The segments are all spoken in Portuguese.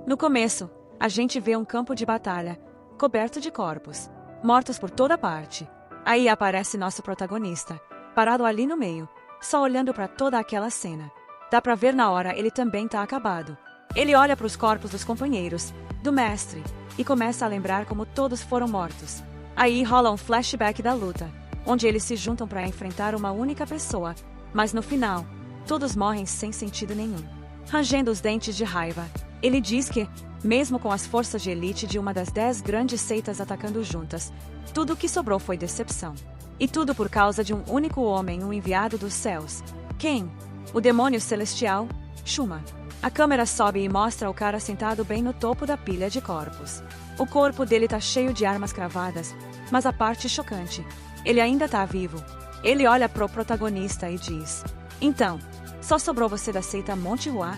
No começo, a gente vê um campo de batalha, coberto de corpos, mortos por toda parte. Aí aparece nosso protagonista, parado ali no meio, só olhando para toda aquela cena. Dá pra ver na hora ele também tá acabado. Ele olha para os corpos dos companheiros, do mestre, e começa a lembrar como todos foram mortos. Aí rola um flashback da luta, onde eles se juntam para enfrentar uma única pessoa, mas no final, todos morrem sem sentido nenhum. Rangendo os dentes de raiva, ele diz que, mesmo com as forças de elite de uma das 10 grandes seitas atacando juntas, tudo o que sobrou foi decepção. E tudo por causa de um único homem, um enviado dos céus. Quem? O demônio celestial, Shuma. A câmera sobe e mostra o cara sentado bem no topo da pilha de corpos. O corpo dele tá cheio de armas cravadas, mas a parte chocante, ele ainda tá vivo. Ele olha pro protagonista e diz: "Então, só sobrou você da seita Monte Hua,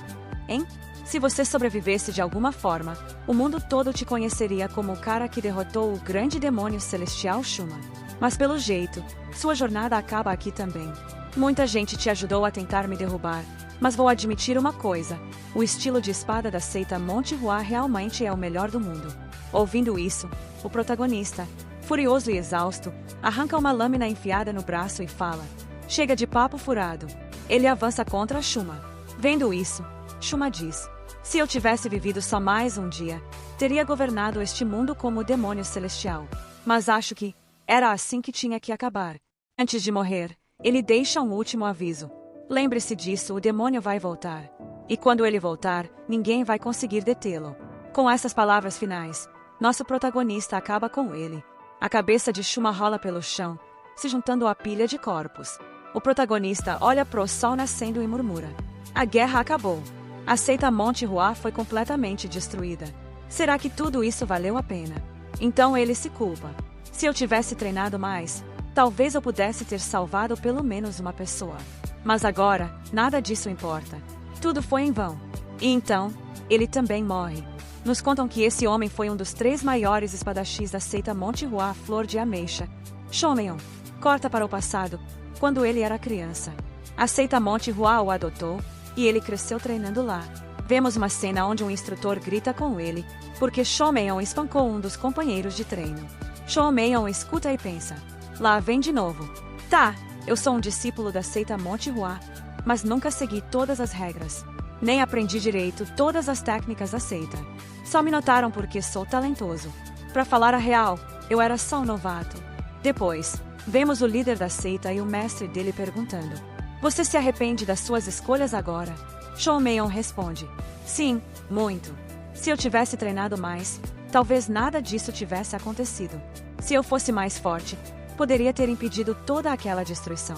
hein? Se você sobrevivesse de alguma forma, o mundo todo te conheceria como o cara que derrotou o grande demônio celestial Shuma. Mas pelo jeito, sua jornada acaba aqui também. Muita gente te ajudou a tentar me derrubar, mas vou admitir uma coisa: o estilo de espada da seita Monte Hua realmente é o melhor do mundo." Ouvindo isso, o protagonista, furioso e exausto, arranca uma lâmina enfiada no braço e fala: "Chega de papo furado." Ele avança contra Shuma. Vendo isso, Shuma diz: "Se eu tivesse vivido só mais um dia, teria governado este mundo como o demônio celestial. Mas acho que era assim que tinha que acabar." Antes de morrer, ele deixa um último aviso: "Lembre-se disso, o demônio vai voltar. E quando ele voltar, ninguém vai conseguir detê-lo." Com essas palavras finais, nosso protagonista acaba com ele. A cabeça de Shuma rola pelo chão, se juntando à pilha de corpos. O protagonista olha pro sol nascendo e murmura: "A guerra acabou. A seita Monte Hua foi completamente destruída. Será que tudo isso valeu a pena?" Então ele se culpa: "Se eu tivesse treinado mais, talvez eu pudesse ter salvado pelo menos uma pessoa. Mas agora, nada disso importa. Tudo foi em vão." E então, ele também morre. Nos contam que esse homem foi um dos 3 maiores espadachins da seita Monte Hua, Flor de Ameixa. Shomeon corta para o passado, quando ele era criança. A seita Monte Hua o adotou, e ele cresceu treinando lá. Vemos uma cena onde um instrutor grita com ele, porque Shomeon espancou um dos companheiros de treino. Shomeon escuta e pensa: "Lá vem de novo. Tá, eu sou um discípulo da seita Monte Hua, mas nunca segui todas as regras. Nem aprendi direito todas as técnicas da seita. Só me notaram porque sou talentoso. Pra falar a real, eu era só um novato." Depois, vemos o líder da seita e o mestre dele perguntando: "Você se arrepende das suas escolhas agora?" Shomeon responde: "Sim, muito. Se eu tivesse treinado mais, talvez nada disso tivesse acontecido. Se eu fosse mais forte, poderia ter impedido toda aquela destruição."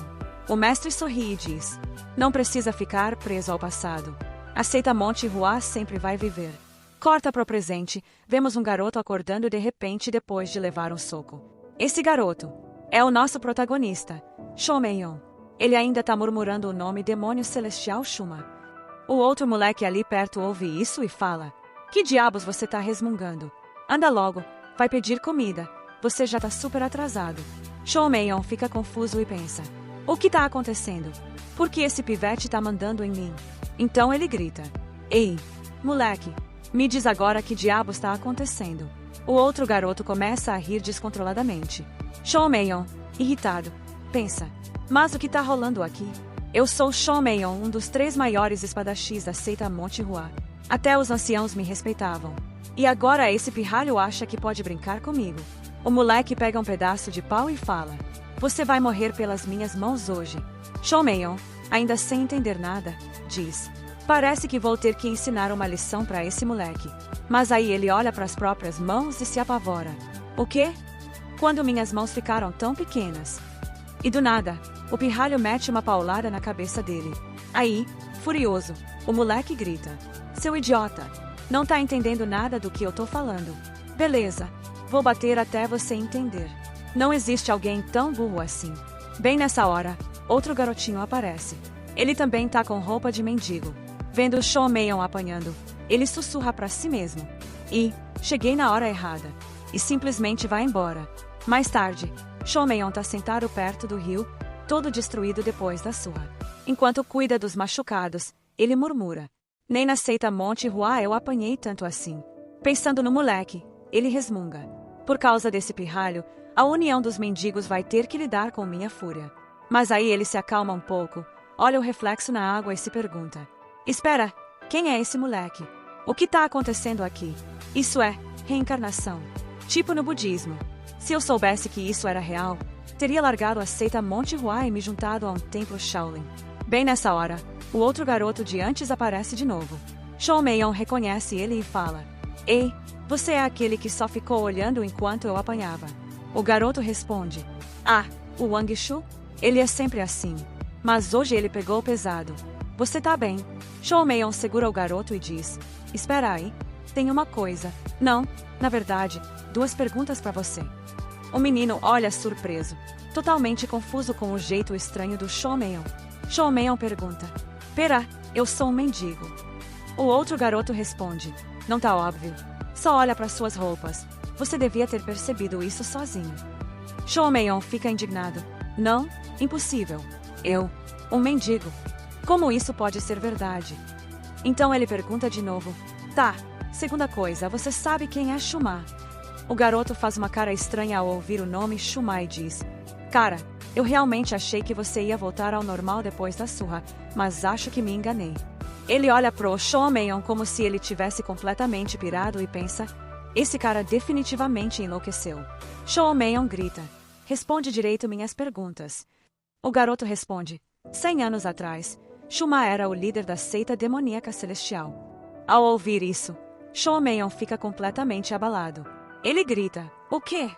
O mestre sorri e diz: "Não precisa ficar preso ao passado. A seita Monte Hua sempre vai viver." Corta pro presente, vemos um garoto acordando de repente depois de levar um soco. Esse garoto é o nosso protagonista, Shomeon. Ele ainda tá murmurando o nome demônio celestial Shuma. O outro moleque ali perto ouve isso e fala: "Que diabos você tá resmungando? Anda logo, vai pedir comida, você já tá super atrasado." Shomeon fica confuso e pensa: "O que tá acontecendo? Por que esse pivete tá mandando em mim?" Então ele grita: "Ei, moleque, me diz agora que diabos tá acontecendo." O outro garoto começa a rir descontroladamente. Shomeon, irritado, pensa: "Mas o que tá rolando aqui? Eu sou Shomeon, um dos 3 maiores espadachins da seita Monte Hua. Até os anciãos me respeitavam. E agora esse pirralho acha que pode brincar comigo." O moleque pega um pedaço de pau e fala: "Você vai morrer pelas minhas mãos hoje." Shomeon, ainda sem entender nada, diz: "Parece que vou ter que ensinar uma lição para esse moleque." Mas aí ele olha para as próprias mãos e se apavora: "O quê? Quando minhas mãos ficaram tão pequenas?" E do nada, o pirralho mete uma paulada na cabeça dele. Aí, furioso, o moleque grita: "Seu idiota! Não tá entendendo nada do que eu tô falando. Beleza, vou bater até você entender. Não existe alguém tão burro assim." Bem nessa hora, outro garotinho aparece. Ele também tá com roupa de mendigo. Vendo o Shomeon apanhando, ele sussurra pra si mesmo: cheguei na hora errada." E simplesmente vai embora. Mais tarde, Shomeon tá sentado perto do rio, todo destruído depois da surra. Enquanto cuida dos machucados, ele murmura: Nem na seita Monte Hua eu apanhei tanto assim. Pensando no moleque, ele resmunga. Por causa desse pirralho, a união dos mendigos vai ter que lidar com minha fúria. Mas aí ele se acalma um pouco, olha o reflexo na água e se pergunta: espera, quem é esse moleque? O que tá acontecendo aqui? Isso é reencarnação. Tipo no budismo. Se eu soubesse que isso era real, teria largado a seita Monte Hua e me juntado a um templo Shaolin. Bem nessa hora, o outro garoto de antes aparece de novo. Shou Meion reconhece ele e fala: ei, você é aquele que só ficou olhando enquanto eu apanhava. O garoto responde: ah, o Wang Shu? Ele é sempre assim. Mas hoje ele pegou pesado. Você tá bem? Shou Meion segura o garoto e diz: espera aí, tem uma coisa. Não, na verdade, 2 perguntas pra você. O menino olha surpreso, totalmente confuso com o jeito estranho do Shou Meion. Shou Meion pergunta: pera, eu sou um mendigo. O outro garoto responde: não tá óbvio. Só olha para suas roupas. Você devia ter percebido isso sozinho. Shou Meion fica indignado. Não, impossível. Eu, um mendigo. Como isso pode ser verdade? Então ele pergunta de novo: tá, segunda coisa, você sabe quem é Shuma? O garoto faz uma cara estranha ao ouvir o nome Shuma e diz: cara, eu realmente achei que você ia voltar ao normal depois da surra, mas acho que me enganei. Ele olha pro Shou Meion como se ele tivesse completamente pirado e pensa: esse cara definitivamente enlouqueceu. Shou Meion grita: responde direito minhas perguntas. O garoto responde: 100 anos atrás, Shuma era o líder da seita demoníaca celestial. Ao ouvir isso, Shou Meion fica completamente abalado. Ele grita: o quê?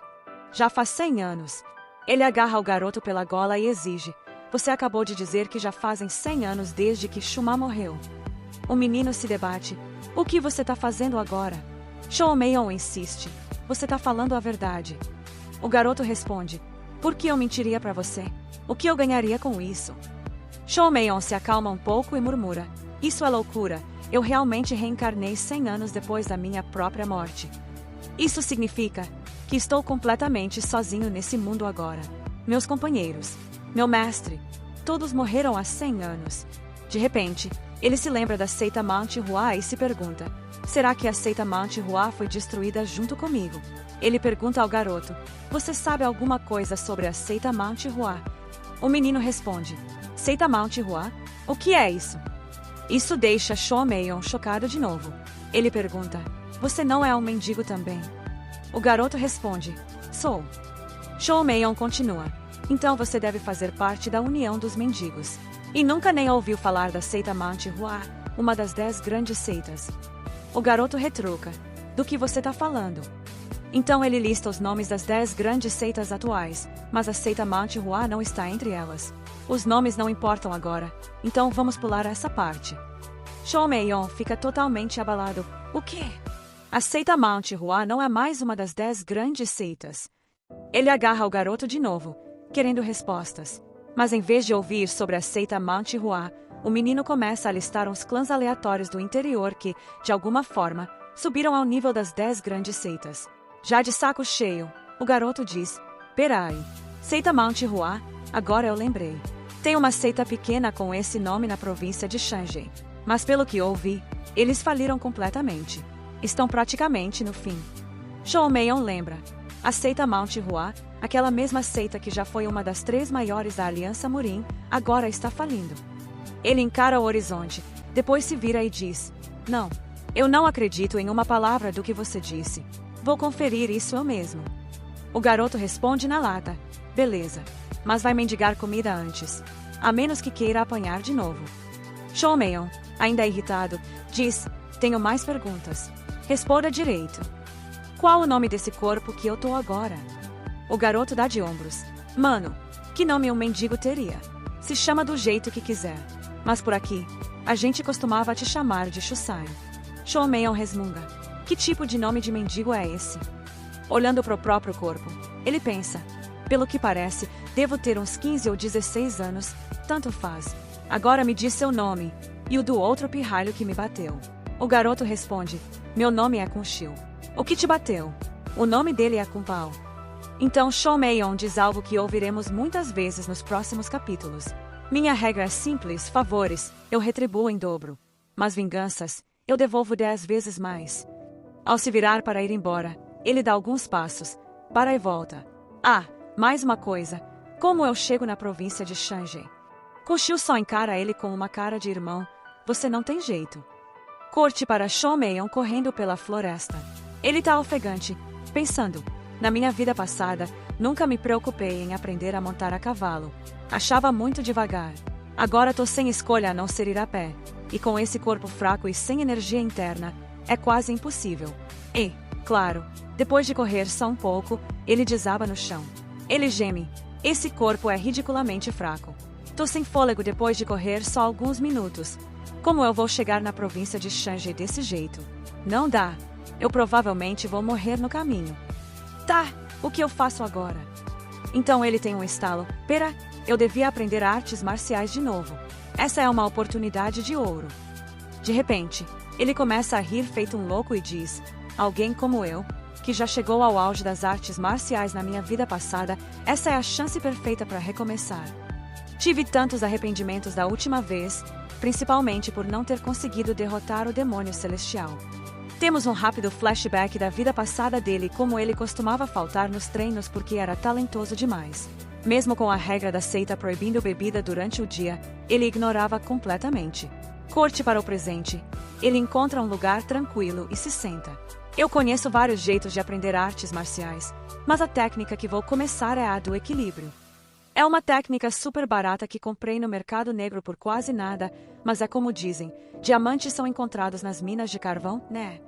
Já faz 100 anos. Ele agarra o garoto pela gola e exige: você acabou de dizer que já fazem 100 anos desde que Shuma morreu. O menino se debate: o que você tá fazendo agora? Shou Meion insiste: você tá falando a verdade. O garoto responde: por que eu mentiria pra você? O que eu ganharia com isso? Shou Meion se acalma um pouco e murmura: isso é loucura, eu realmente reencarnei 100 anos depois da minha própria morte. Isso significa que estou completamente sozinho nesse mundo agora. Meus companheiros, meu mestre, todos morreram há 100 anos. De repente, ele se lembra da seita Mount Hua e se pergunta: será que a seita Mount Hua foi destruída junto comigo? Ele pergunta ao garoto: você sabe alguma coisa sobre a seita Mount Hua? O menino responde: seita Mount Hua? O que é isso? Isso deixa Shou Meion chocado de novo. Ele pergunta: você não é um mendigo também? O garoto responde: sou. Shou Meion continua: então você deve fazer parte da União dos Mendigos. E nunca nem ouviu falar da seita Mount Hua, uma das 10 grandes seitas. O garoto retruca: do que você tá falando? Então ele lista os nomes das 10 grandes seitas atuais, mas a seita Mount Hua não está entre elas. Os nomes não importam agora, então vamos pular essa parte. Shou Meion fica totalmente abalado. O quê? A seita Mount Hua não é mais uma das 10 grandes seitas. Ele agarra o garoto de novo, querendo respostas. Mas em vez de ouvir sobre a seita Mount Hua, o menino começa a listar uns clãs aleatórios do interior que, de alguma forma, subiram ao nível das 10 grandes seitas. Já de saco cheio, o garoto diz: peraí, seita Mount Hua? Agora eu lembrei. Tem uma seita pequena com esse nome na província de Shanzhei. Mas pelo que ouvi, eles faliram completamente. Estão praticamente no fim. Shou Meion lembra: a seita Mount Hua, aquela mesma seita que já foi uma das 3 maiores da Aliança Murin, agora está falindo. Ele encara o horizonte, depois se vira e diz: não, eu não acredito em uma palavra do que você disse. Vou conferir isso eu mesmo. O garoto responde na lata: beleza, mas vai mendigar comida antes, a menos que queira apanhar de novo. Shou Meion, ainda irritado, diz: tenho mais perguntas. Responda direito. Qual o nome desse corpo que eu tô agora? O garoto dá de ombros: mano, que nome um mendigo teria? Se chama do jeito que quiser. Mas por aqui, a gente costumava te chamar de Shusai. Shou Meion resmunga: que tipo de nome de mendigo é esse? Olhando pro próprio corpo, ele pensa: pelo que parece, devo ter uns 15 ou 16 anos, tanto faz. Agora me diz seu nome, e o do outro pirralho que me bateu. O garoto responde: meu nome é Kunshil. O que te bateu? O nome dele é Kunpao. Então Shou Meion diz algo que ouviremos muitas vezes nos próximos capítulos. Minha regra é simples: favores, eu retribuo em dobro. Mas vinganças, eu devolvo 10 vezes mais. Ao se virar para ir embora, ele dá alguns passos, para e volta. Ah, mais uma coisa. Como eu chego na província de Shanji? Koshio só encara ele com uma cara de irmão. Você não tem jeito. Corte para Shoumeion correndo pela floresta. Ele tá ofegante, pensando. Na minha vida passada, nunca me preocupei em aprender a montar a cavalo. Achava muito devagar. Agora tô sem escolha a não ser ir a pé. E com esse corpo fraco e sem energia interna, é quase impossível. E, claro, depois de correr só um pouco, ele desaba no chão. Ele geme. Esse corpo é ridiculamente fraco. Tô sem fôlego depois de correr só alguns minutos. Como eu vou chegar na província de Shanji desse jeito? Não dá. Eu provavelmente vou morrer no caminho. Tá, o que eu faço agora? Então ele tem um estalo. Pera, eu devia aprender artes marciais de novo. Essa é uma oportunidade de ouro. De repente, ele começa a rir feito um louco e diz: alguém como eu, que já chegou ao auge das artes marciais na minha vida passada, essa é a chance perfeita para recomeçar. Tive tantos arrependimentos da última vez, principalmente por não ter conseguido derrotar o demônio celestial. Temos um rápido flashback da vida passada dele, como ele costumava faltar nos treinos porque era talentoso demais. Mesmo com a regra da seita proibindo bebida durante o dia, ele ignorava completamente. Corte para o presente. Ele encontra um lugar tranquilo e se senta. Eu conheço vários jeitos de aprender artes marciais, mas a técnica que vou começar é a do equilíbrio. É uma técnica super barata que comprei no mercado negro por quase nada, mas é como dizem, diamantes são encontrados nas minas de carvão, né?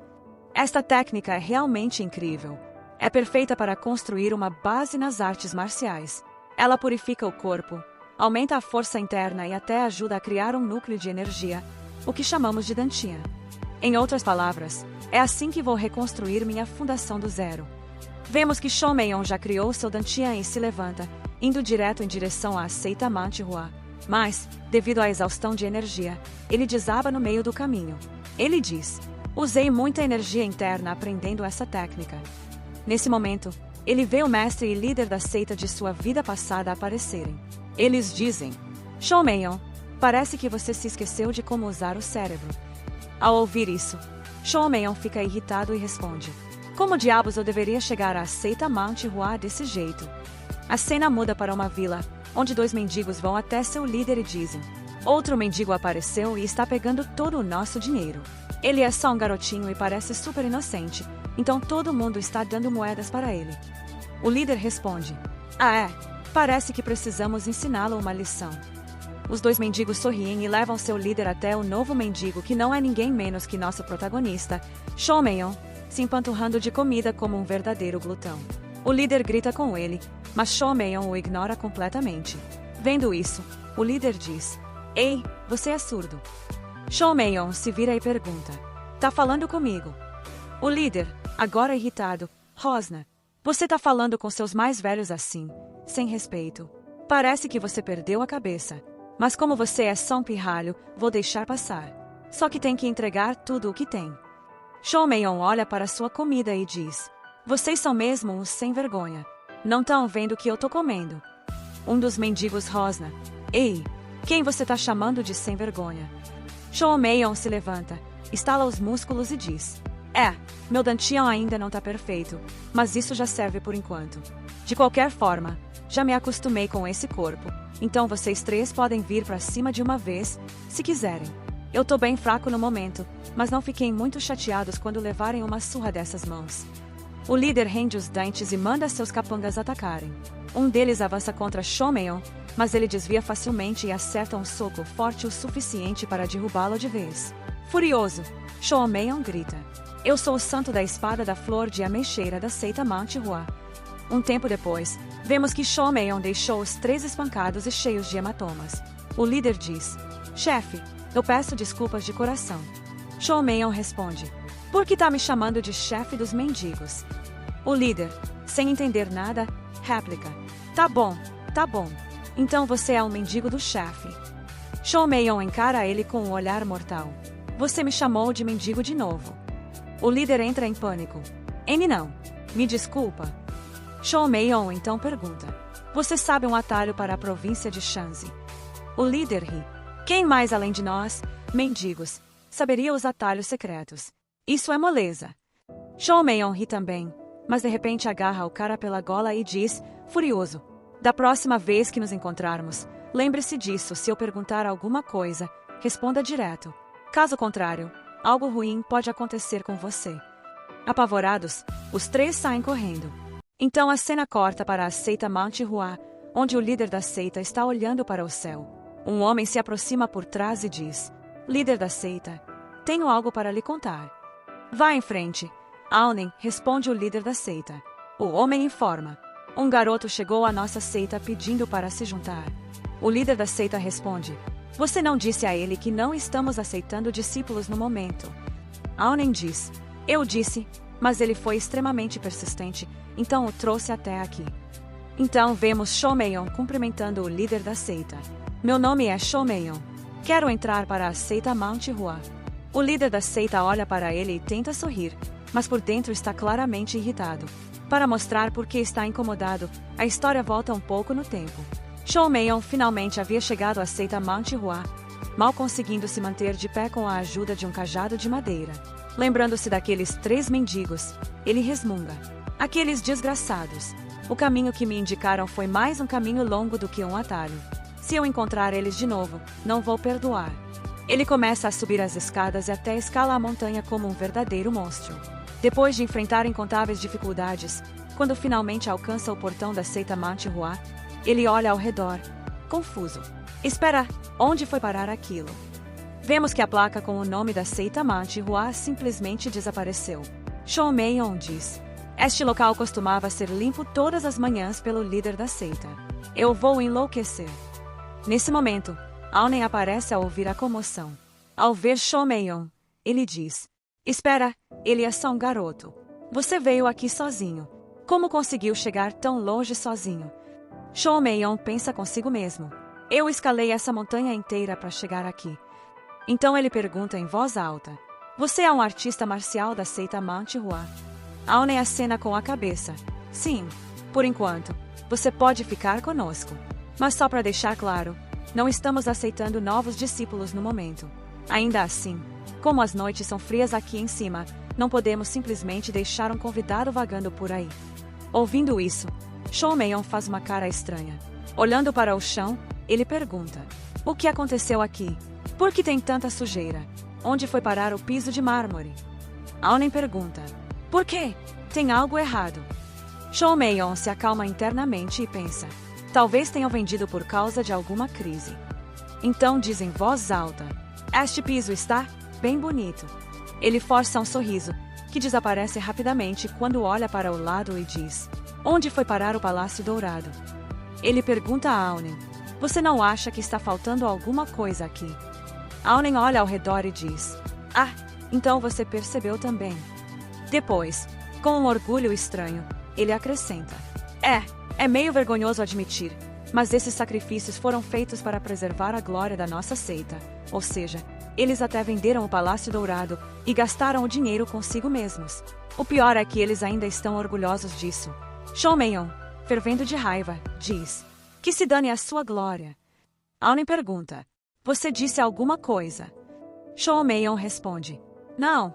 Esta técnica é realmente incrível. É perfeita para construir uma base nas artes marciais. Ela purifica o corpo, aumenta a força interna e até ajuda a criar um núcleo de energia, o que chamamos de dantian. Em outras palavras, é assim que vou reconstruir minha fundação do zero. Vemos que Shoumeion já criou seu dantian e se levanta, indo direto em direção à seita Manchihua. Mas, devido à exaustão de energia, ele desaba no meio do caminho. Ele diz: usei muita energia interna aprendendo essa técnica. Nesse momento, ele vê o mestre e líder da seita de sua vida passada aparecerem. Eles dizem: Shoumeion, parece que você se esqueceu de como usar o cérebro. Ao ouvir isso, Shoumeion fica irritado e responde: como diabos eu deveria chegar à seita Manchihua desse jeito? A cena muda para uma vila, onde 2 mendigos vão até seu líder e dizem: outro mendigo apareceu e está pegando todo o nosso dinheiro. Ele é só um garotinho e parece super inocente, então todo mundo está dando moedas para ele. O líder responde: ah é, parece que precisamos ensiná-lo uma lição. Os 2 mendigos sorriem e levam seu líder até o novo mendigo, que não é ninguém menos que nosso protagonista, Shoumeion, se empanturrando de comida como um verdadeiro glutão. O líder grita com ele, mas Shoumeion o ignora completamente. Vendo isso, o líder diz: ei, você é surdo. Shoumeion se vira e pergunta: tá falando comigo? O líder, agora irritado: Rosna, você tá falando com seus mais velhos assim, sem respeito. Parece que você perdeu a cabeça. Mas como você é só um pirralho, vou deixar passar. Só que tem que entregar tudo o que tem. Shoumeion olha para sua comida e diz: vocês são mesmo uns sem vergonha. Não tão vendo o que eu tô comendo. Um dos mendigos rosna: ei, quem você tá chamando de sem vergonha? Shoumeion se levanta, estala os músculos e diz: meu dantian ainda não tá perfeito, mas isso já serve por enquanto. De qualquer forma, já me acostumei com esse corpo, então vocês 3 podem vir pra cima de uma vez, se quiserem. Eu tô bem fraco no momento, mas não fiquem muito chateados quando levarem uma surra dessas mãos. O líder rende os dentes e manda seus capangas atacarem. Um deles avança contra Shoumeion, mas ele desvia facilmente e acerta um soco forte o suficiente para derrubá-lo de vez. Furioso, Shoumeion grita: eu sou o santo da espada da flor de ameixeira da seita Manchihua. Um tempo depois, vemos que Shoumeion deixou os 3 espancados e cheios de hematomas. O líder diz: chefe, eu peço desculpas de coração. Shoumeion responde: por que tá me chamando de chefe dos mendigos? O líder, sem entender nada, réplica: tá bom, tá bom. Então você é um mendigo do chefe. Shoumeion encara ele com um olhar mortal: você me chamou de mendigo de novo. O líder entra em pânico: não, me desculpa. Shoumeion então pergunta: você sabe um atalho para a província de Shanzi? O líder ri: quem mais além de nós, mendigos? saberia os atalhos secretos. Isso é moleza. Showmeon ri também, mas de repente agarra o cara pela gola e diz, furioso: da próxima vez que nos encontrarmos, lembre-se disso. Se eu perguntar alguma coisa, responda direto. Caso contrário, algo ruim pode acontecer com você. Apavorados, os três saem correndo. Então a cena corta para a seita Mount Hua, onde o líder da seita está olhando para o céu. Um homem se aproxima por trás e diz: líder da seita, tenho algo para lhe contar. Vá em frente. Aunen, responde o líder da seita. O homem informa: um garoto chegou à nossa seita pedindo para se juntar. O líder da seita responde: você não disse a ele que não estamos aceitando discípulos no momento. Aunen diz: eu disse, mas ele foi extremamente persistente, então o trouxe até aqui. Então vemos Showmeon cumprimentando o líder da seita. Meu nome é Showmeon. Quero entrar para a seita Mount Hua. O líder da seita olha para ele e tenta sorrir, mas por dentro está claramente irritado. Para mostrar por que está incomodado, a história volta um pouco no tempo. Showmeon finalmente havia chegado à seita Mount Hua, mal conseguindo se manter de pé com a ajuda de um cajado de madeira. Lembrando-se daqueles 3 mendigos, ele resmunga: aqueles desgraçados. O caminho que me indicaram foi mais um caminho longo do que um atalho. Se eu encontrar eles de novo, não vou perdoar. Ele começa a subir as escadas e até escala a montanha como um verdadeiro monstro. Depois de enfrentar incontáveis dificuldades, quando finalmente alcança o portão da seita Mount Hua, ele olha ao redor, confuso. Espera, onde foi parar aquilo? Vemos que a placa com o nome da seita Mount Hua simplesmente desapareceu. Showmeon diz: este local costumava ser limpo todas as manhãs pelo líder da seita. Eu vou enlouquecer. Nesse momento, Aunen aparece ao ouvir a comoção. Ao ver Showmeon, ele diz: espera, ele é só um garoto. Você veio aqui sozinho. Como conseguiu chegar tão longe sozinho? Showmeon pensa consigo mesmo: eu escalei essa montanha inteira para chegar aqui. Então ele pergunta em voz alta: você é um artista marcial da seita Mount Hua? Aunen acena com a cabeça: sim, por enquanto. Você pode ficar conosco. Mas só para deixar claro, não estamos aceitando novos discípulos no momento. Ainda assim, como as noites são frias aqui em cima, não podemos simplesmente deixar um convidado vagando por aí. Ouvindo isso, Showmeon faz uma cara estranha. Olhando para o chão, ele pergunta: o que aconteceu aqui? Por que tem tanta sujeira? Onde foi parar o piso de mármore? Aunen pergunta: por quê? Tem algo errado. Showmeon se acalma internamente e pensa: talvez tenham vendido por causa de alguma crise. Então diz em voz alta: este piso está bem bonito. Ele força um sorriso, que desaparece rapidamente quando olha para o lado e diz: onde foi parar o Palácio Dourado? Ele pergunta a Aunen: você não acha que está faltando alguma coisa aqui? Aunen olha ao redor e diz: ah, então você percebeu também. Depois, com um orgulho estranho, ele acrescenta: é meio vergonhoso admitir, mas esses sacrifícios foram feitos para preservar a glória da nossa seita. Ou seja, eles até venderam o Palácio Dourado e gastaram o dinheiro consigo mesmos. O pior é que eles ainda estão orgulhosos disso. Showmeon, fervendo de raiva, diz: que se dane a sua glória. Aunen pergunta: você disse alguma coisa? Showmeon responde: não.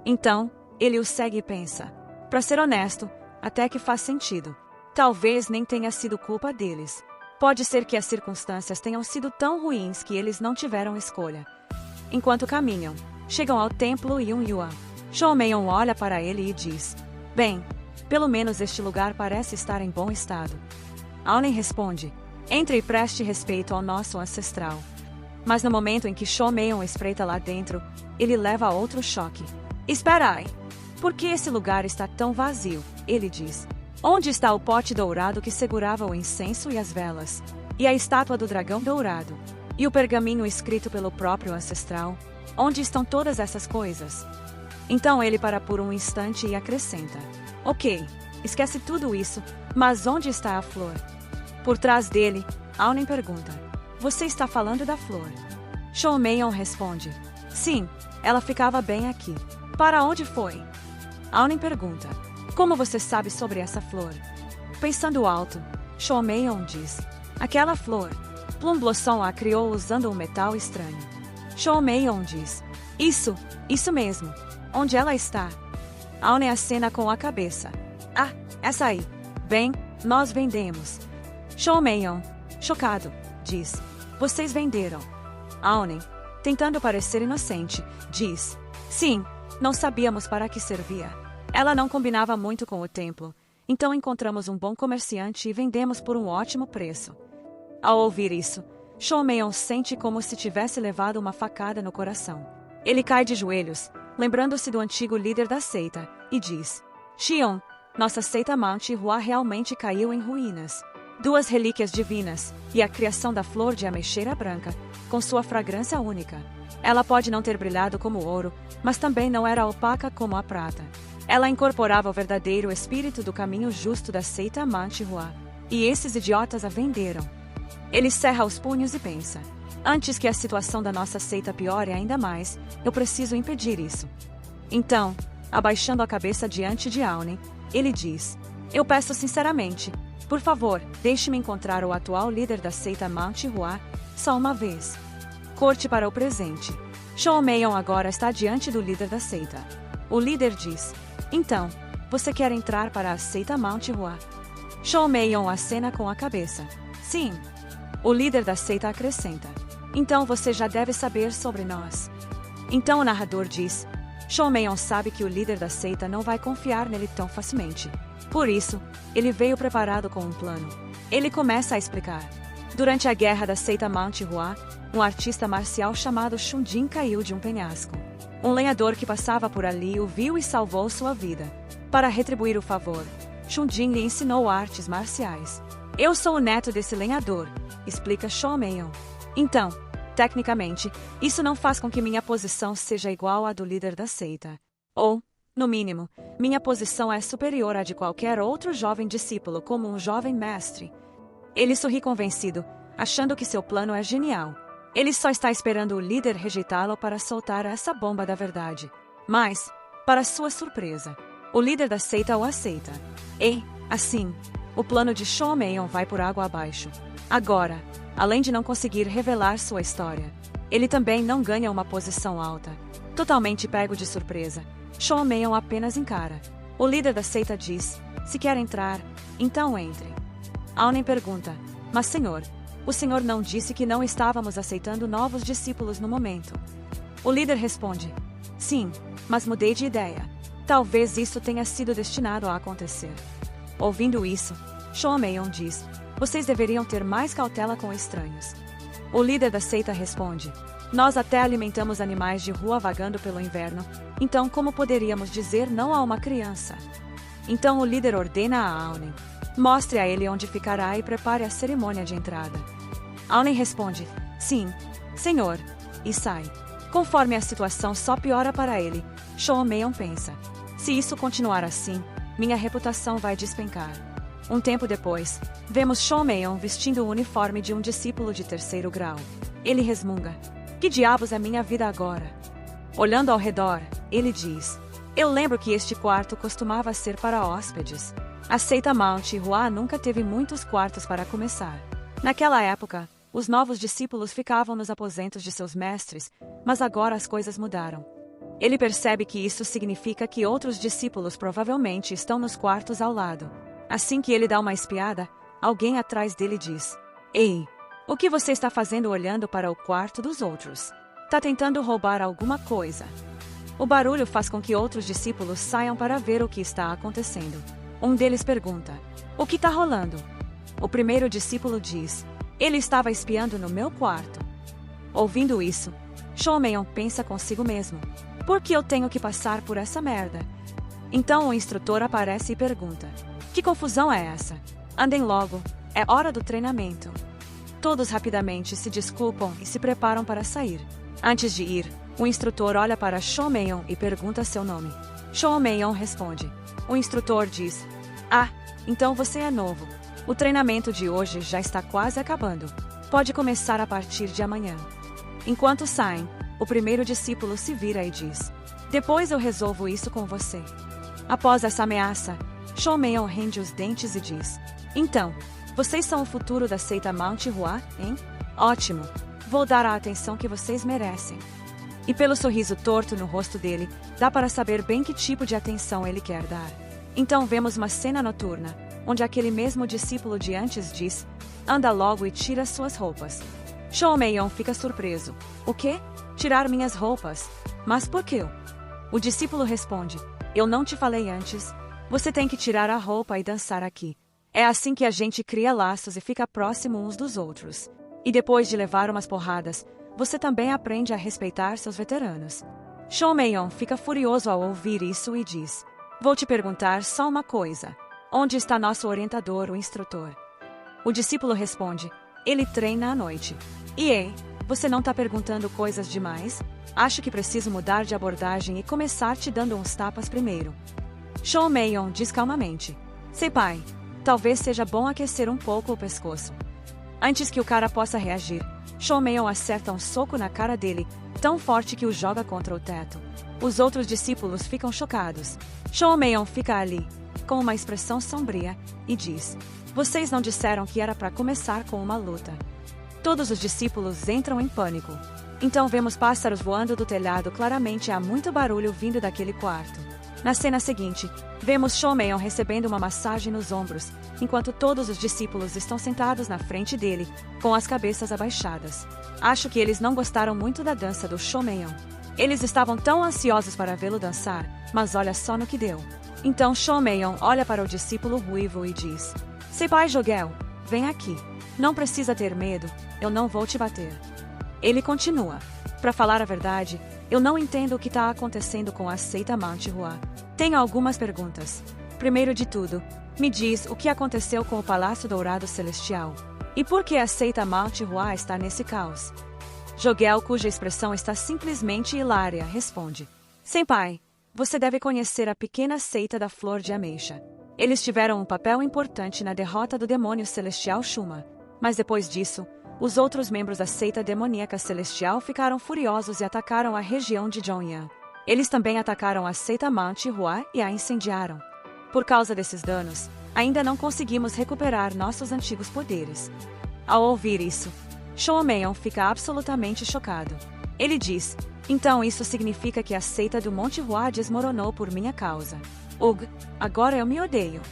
Então, ele o segue e pensa: para ser honesto, até que faz sentido. Talvez nem tenha sido culpa deles. Pode ser que as circunstâncias tenham sido tão ruins que eles não tiveram escolha. Enquanto caminham, chegam ao templo Yunyuan. Showmeon olha para ele e diz: bem, pelo menos este lugar parece estar em bom estado. Aunen responde: entre e preste respeito ao nosso ancestral. Mas no momento em que Showmeon espreita lá dentro, ele leva a outro choque. Espera aí! Por que esse lugar está tão vazio? Ele diz. Onde está o pote dourado que segurava o incenso e as velas? E a estátua do dragão dourado? E o pergaminho escrito pelo próprio ancestral? Onde estão todas essas coisas? Então ele para por um instante e acrescenta: ok, esquece tudo isso, mas onde está a flor? Por trás dele, Aunen pergunta: você está falando da flor? Showmeon responde: sim, ela ficava bem aqui. Para onde foi? Aunen pergunta: como você sabe sobre essa flor? Pensando alto, Showmeon diz: aquela flor, Plum Blossom a criou usando um metal estranho. Showmeon diz: Isso mesmo. Onde ela está? Aune acena com a cabeça. Ah, essa aí. Bem, nós vendemos. Showman, chocado, diz. Vocês venderam. Aune, tentando parecer inocente, diz. Sim, não sabíamos para que servia. Ela não combinava muito com o templo, então encontramos um bom comerciante e vendemos por um ótimo preço. Ao ouvir isso, Showman sente como se tivesse levado uma facada no coração. Ele cai de joelhos, lembrando-se do antigo líder da seita, e diz: Xion, nossa seita Mount Hua realmente caiu em ruínas. 2 relíquias divinas, e a criação da flor de ameixeira branca, com sua fragrância única. Ela pode não ter brilhado como ouro, mas também não era opaca como a prata. Ela incorporava o verdadeiro espírito do caminho justo da seita Mount Hua, e esses idiotas a venderam. Ele cerra os punhos e pensa: antes que a situação da nossa seita piore ainda mais, eu preciso impedir isso. Então, abaixando a cabeça diante de Aune, ele diz: eu peço sinceramente, por favor, deixe-me encontrar o atual líder da seita Mount Hua, só uma vez. Corte para o presente. Showman agora está diante do líder da seita. O líder diz: então, você quer entrar para a seita Mount Hua? Showman acena com a cabeça. Sim. O líder da seita acrescenta: então você já deve saber sobre nós. Então o narrador diz: Showman sabe que o líder da seita não vai confiar nele tão facilmente. Por isso, ele veio preparado com um plano. Ele começa a explicar. Durante a guerra da seita Mount Hua, um artista marcial chamado Shunjin caiu de um penhasco. Um lenhador que passava por ali o viu e salvou sua vida. Para retribuir o favor, Shunjin lhe ensinou artes marciais. Eu sou o neto desse lenhador, explica Showman. Então, tecnicamente, isso não faz com que minha posição seja igual à do líder da seita. Ou, no mínimo, minha posição é superior à de qualquer outro jovem discípulo como um jovem mestre. Ele sorri convencido, achando que seu plano é genial. Ele só está esperando o líder rejeitá-lo para soltar essa bomba da verdade. Mas, para sua surpresa, o líder da seita o aceita. E, assim, o plano de Showman vai por água abaixo. Agora, além de não conseguir revelar sua história, ele também não ganha uma posição alta. Totalmente pego de surpresa, Showman apenas encara. O líder da seita diz: se quer entrar, então entre. Aune pergunta: mas senhor, o senhor não disse que não estávamos aceitando novos discípulos no momento? O líder responde: sim, mas mudei de ideia. Talvez isso tenha sido destinado a acontecer. Ouvindo isso, Showman diz: vocês deveriam ter mais cautela com estranhos. O líder da seita responde: nós até alimentamos animais de rua vagando pelo inverno, então como poderíamos dizer não a uma criança? Então o líder ordena a Aune: mostre a ele onde ficará e prepare a cerimônia de entrada. Aune responde: sim, senhor, e sai. Conforme a situação só piora para ele, Showman pensa: se isso continuar assim, minha reputação vai despencar. Um tempo depois, vemos Showman vestindo o uniforme de um discípulo de 3º grau. Ele resmunga: que diabos é minha vida agora? Olhando ao redor, ele diz: eu lembro que este quarto costumava ser para hóspedes. A seita Mount Hua nunca teve muitos quartos para começar. Naquela época, os novos discípulos ficavam nos aposentos de seus mestres, mas agora as coisas mudaram. Ele percebe que isso significa que outros discípulos provavelmente estão nos quartos ao lado. Assim que ele dá uma espiada, alguém atrás dele diz: ei, o que você está fazendo olhando para o quarto dos outros? Tá tentando roubar alguma coisa. O barulho faz com que outros discípulos saiam para ver o que está acontecendo. Um deles pergunta: o que está rolando? O primeiro discípulo diz: ele estava espiando no meu quarto. Ouvindo isso, Showman pensa consigo mesmo: por que eu tenho que passar por essa merda? Então o instrutor aparece e pergunta: que confusão é essa? Andem logo, é hora do treinamento. Todos rapidamente se desculpam e se preparam para sair. Antes de ir, o instrutor olha para Showman e pergunta seu nome. Showman responde. O instrutor diz: ah, então você é novo. O treinamento de hoje já está quase acabando. Pode começar a partir de amanhã. Enquanto saem, o primeiro discípulo se vira e diz: depois eu resolvo isso com você. Após essa ameaça, Showman rende os dentes e diz: então, vocês são o futuro da seita Mount Hua, hein? Ótimo! Vou dar a atenção que vocês merecem. E pelo sorriso torto no rosto dele, dá para saber bem que tipo de atenção ele quer dar. Então vemos uma cena noturna, onde aquele mesmo discípulo de antes diz: anda logo e tira suas roupas. Shou-myeon fica surpreso. O quê? Tirar minhas roupas? Mas por quê? O discípulo responde: eu não te falei antes? Você tem que tirar a roupa e dançar aqui. É assim que a gente cria laços e fica próximo uns dos outros. E depois de levar umas porradas, você também aprende a respeitar seus veteranos. Shou-myeon fica furioso ao ouvir isso e diz: vou te perguntar só uma coisa. Onde está nosso orientador, o instrutor? O discípulo responde: ele treina à noite. E ei, você não está perguntando coisas demais? Acho que preciso mudar de abordagem e começar te dando uns tapas primeiro. Shou-myeon diz calmamente: Senpai, talvez seja bom aquecer um pouco o pescoço. Antes que o cara possa reagir, Shou-myeon acerta um soco na cara dele, tão forte que o joga contra o teto. Os outros discípulos ficam chocados. Shou-myeon fica ali, com uma expressão sombria, e diz: vocês não disseram que era para começar com uma luta. Todos os discípulos entram em pânico. Então vemos pássaros voando do telhado. Claramente há muito barulho vindo daquele quarto. Na cena seguinte, vemos Shou-myeon recebendo uma massagem nos ombros, enquanto todos os discípulos estão sentados na frente dele, com as cabeças abaixadas. Acho que eles não gostaram muito da dança do Shou-myeon. Eles estavam tão ansiosos para vê-lo dançar, mas olha só no que deu. Então Shou-myeon olha para o discípulo ruivo e diz: Senpai Jogel, vem aqui. Não precisa ter medo, eu não vou te bater. Ele continua: para falar a verdade, eu não entendo o que está acontecendo com a seita Mount Hua. Tenho algumas perguntas. Primeiro de tudo, me diz o que aconteceu com o Palácio Dourado Celestial. E por que a seita Mount Hua está nesse caos? Jogel, cuja expressão está simplesmente hilária, responde: Senpai, você deve conhecer a pequena seita da Flor de Ameixa. Eles tiveram um papel importante na derrota do demônio celestial Shuma. Mas depois disso, os outros membros da seita demoníaca celestial ficaram furiosos e atacaram a região de Zhongyang. Eles também atacaram a seita Mount Hua e a incendiaram. Por causa desses danos, ainda não conseguimos recuperar nossos antigos poderes. Ao ouvir isso, Shou-myeon fica absolutamente chocado. Ele diz: então isso significa que a seita do Monte Hua desmoronou por minha causa. Ugh, agora eu me odeio.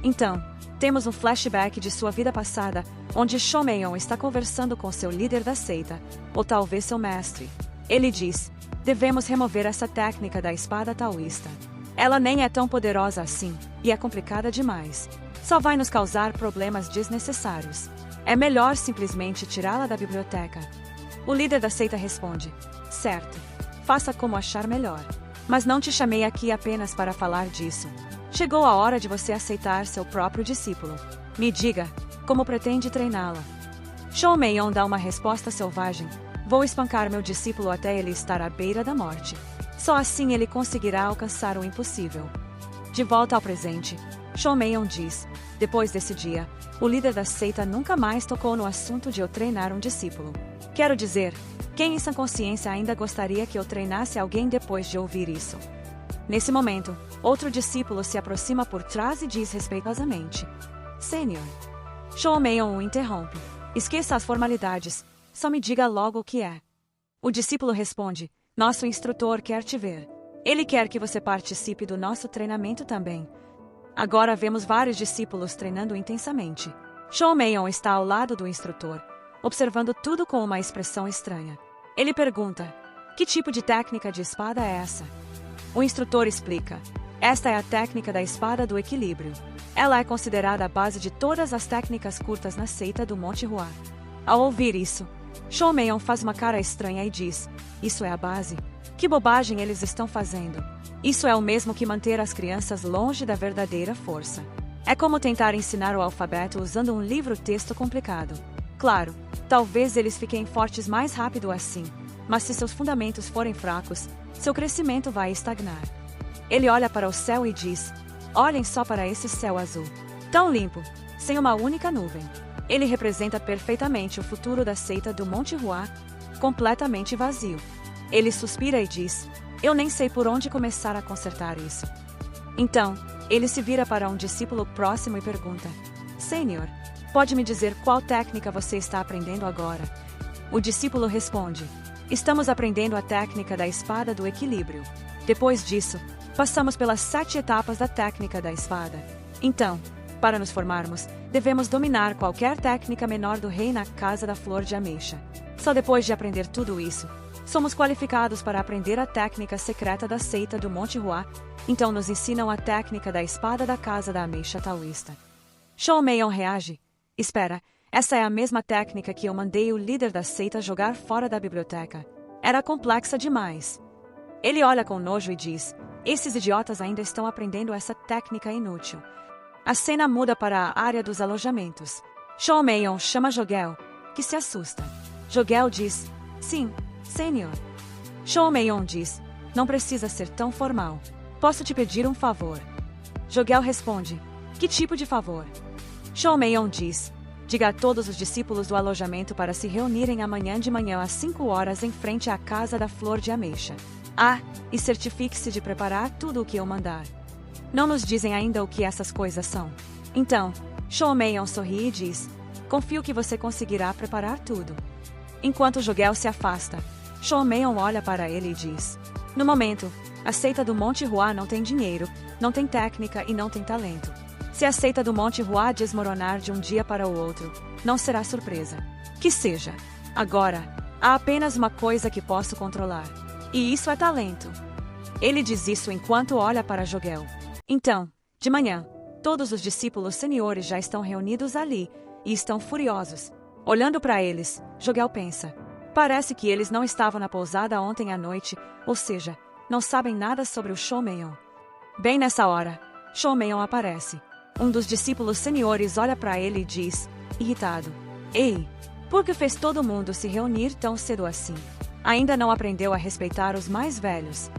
Então, temos um flashback de sua vida passada, onde Shou-myeon está conversando com seu líder da seita, ou talvez seu mestre. Ele diz: devemos remover essa técnica da espada taoísta. Ela nem é tão poderosa assim, e é complicada demais. Só vai nos causar problemas desnecessários. É melhor simplesmente tirá-la da biblioteca. O líder da seita responde: certo, faça como achar melhor. Mas não te chamei aqui apenas para falar disso. Chegou a hora de você aceitar seu próprio discípulo. Me diga, como pretende treiná-la? Shou-myeon dá uma resposta selvagem: vou espancar meu discípulo até ele estar à beira da morte. Só assim ele conseguirá alcançar o impossível. De volta ao presente, Shou-myeon diz: depois desse dia, o líder da seita nunca mais tocou no assunto de eu treinar um discípulo. Quero dizer, quem em sã consciência ainda gostaria que eu treinasse alguém depois de ouvir isso? Nesse momento, outro discípulo se aproxima por trás e diz respeitosamente: Sênior. Shou-myeon o interrompe: esqueça as formalidades, só me diga logo o que é. O discípulo responde: nosso instrutor quer te ver. Ele quer que você participe do nosso treinamento também. Agora vemos vários discípulos treinando intensamente. Shou-myeon está ao lado do instrutor, observando tudo com uma expressão estranha. Ele pergunta: que tipo de técnica de espada é essa? O instrutor explica: esta é a técnica da espada do equilíbrio. Ela é considerada a base de todas as técnicas curtas na seita do Monte Hua. Ao ouvir isso, Shou-myeon faz uma cara estranha e diz: isso é a base? Que bobagem eles estão fazendo. Isso é o mesmo que manter as crianças longe da verdadeira força. É como tentar ensinar o alfabeto usando um livro-texto complicado. Claro, talvez eles fiquem fortes mais rápido assim, mas se seus fundamentos forem fracos, seu crescimento vai estagnar. Ele olha para o céu e diz: olhem só para esse céu azul. Tão limpo, sem uma única nuvem. Ele representa perfeitamente o futuro da seita do Monte Hua, completamente vazio. Ele suspira e diz: eu nem sei por onde começar a consertar isso. Então, ele se vira para um discípulo próximo e pergunta: Senhor, pode me dizer qual técnica você está aprendendo agora? O discípulo responde: Estamos aprendendo a técnica da espada do equilíbrio. Depois disso, passamos pelas 7 etapas da técnica da espada. Então, para nos formarmos, devemos dominar qualquer técnica menor do rei na Casa da Flor de Ameixa. Só depois de aprender tudo isso, somos qualificados para aprender a técnica secreta da seita do Monte Hua. Então nos ensinam a técnica da espada da Casa da Ameixa Taoísta. Shou Meion reage. Espera, essa é a mesma técnica que eu mandei o líder da seita jogar fora da biblioteca. Era complexa demais. Ele olha com nojo e diz: esses idiotas ainda estão aprendendo essa técnica inútil. A cena muda para a área dos alojamentos. Shou Meion chama Jogel, que se assusta. Jogel diz: sim, senhor. Shou Meion diz: não precisa ser tão formal. Posso te pedir um favor? Jogel responde: que tipo de favor? Shou Meion diz: diga a todos os discípulos do alojamento para se reunirem amanhã de manhã às 5 horas em frente à Casa da Flor de Ameixa. E certifique-se de preparar tudo o que eu mandar. Não nos dizem ainda o que essas coisas são. Então, Shou Meion sorri e diz: confio que você conseguirá preparar tudo. Enquanto Jogel se afasta, Shou Meion olha para ele e diz: no momento, a seita do Monte Hua não tem dinheiro, não tem técnica e não tem talento. Se a seita do Monte Hua desmoronar de um dia para o outro, não será surpresa. Que seja. Agora, há apenas uma coisa que posso controlar. E isso é talento. Ele diz isso enquanto olha para Jogel. Então, de manhã, todos os discípulos seniores já estão reunidos ali, e estão furiosos. Olhando para eles, Jogel pensa: parece que eles não estavam na pousada ontem à noite, ou seja, não sabem nada sobre o Shou Meion. Bem nessa hora, Shou Meion aparece. Um dos discípulos seniores olha para ele e diz, irritado: ei, por que fez todo mundo se reunir tão cedo assim? Ainda não aprendeu a respeitar os mais velhos.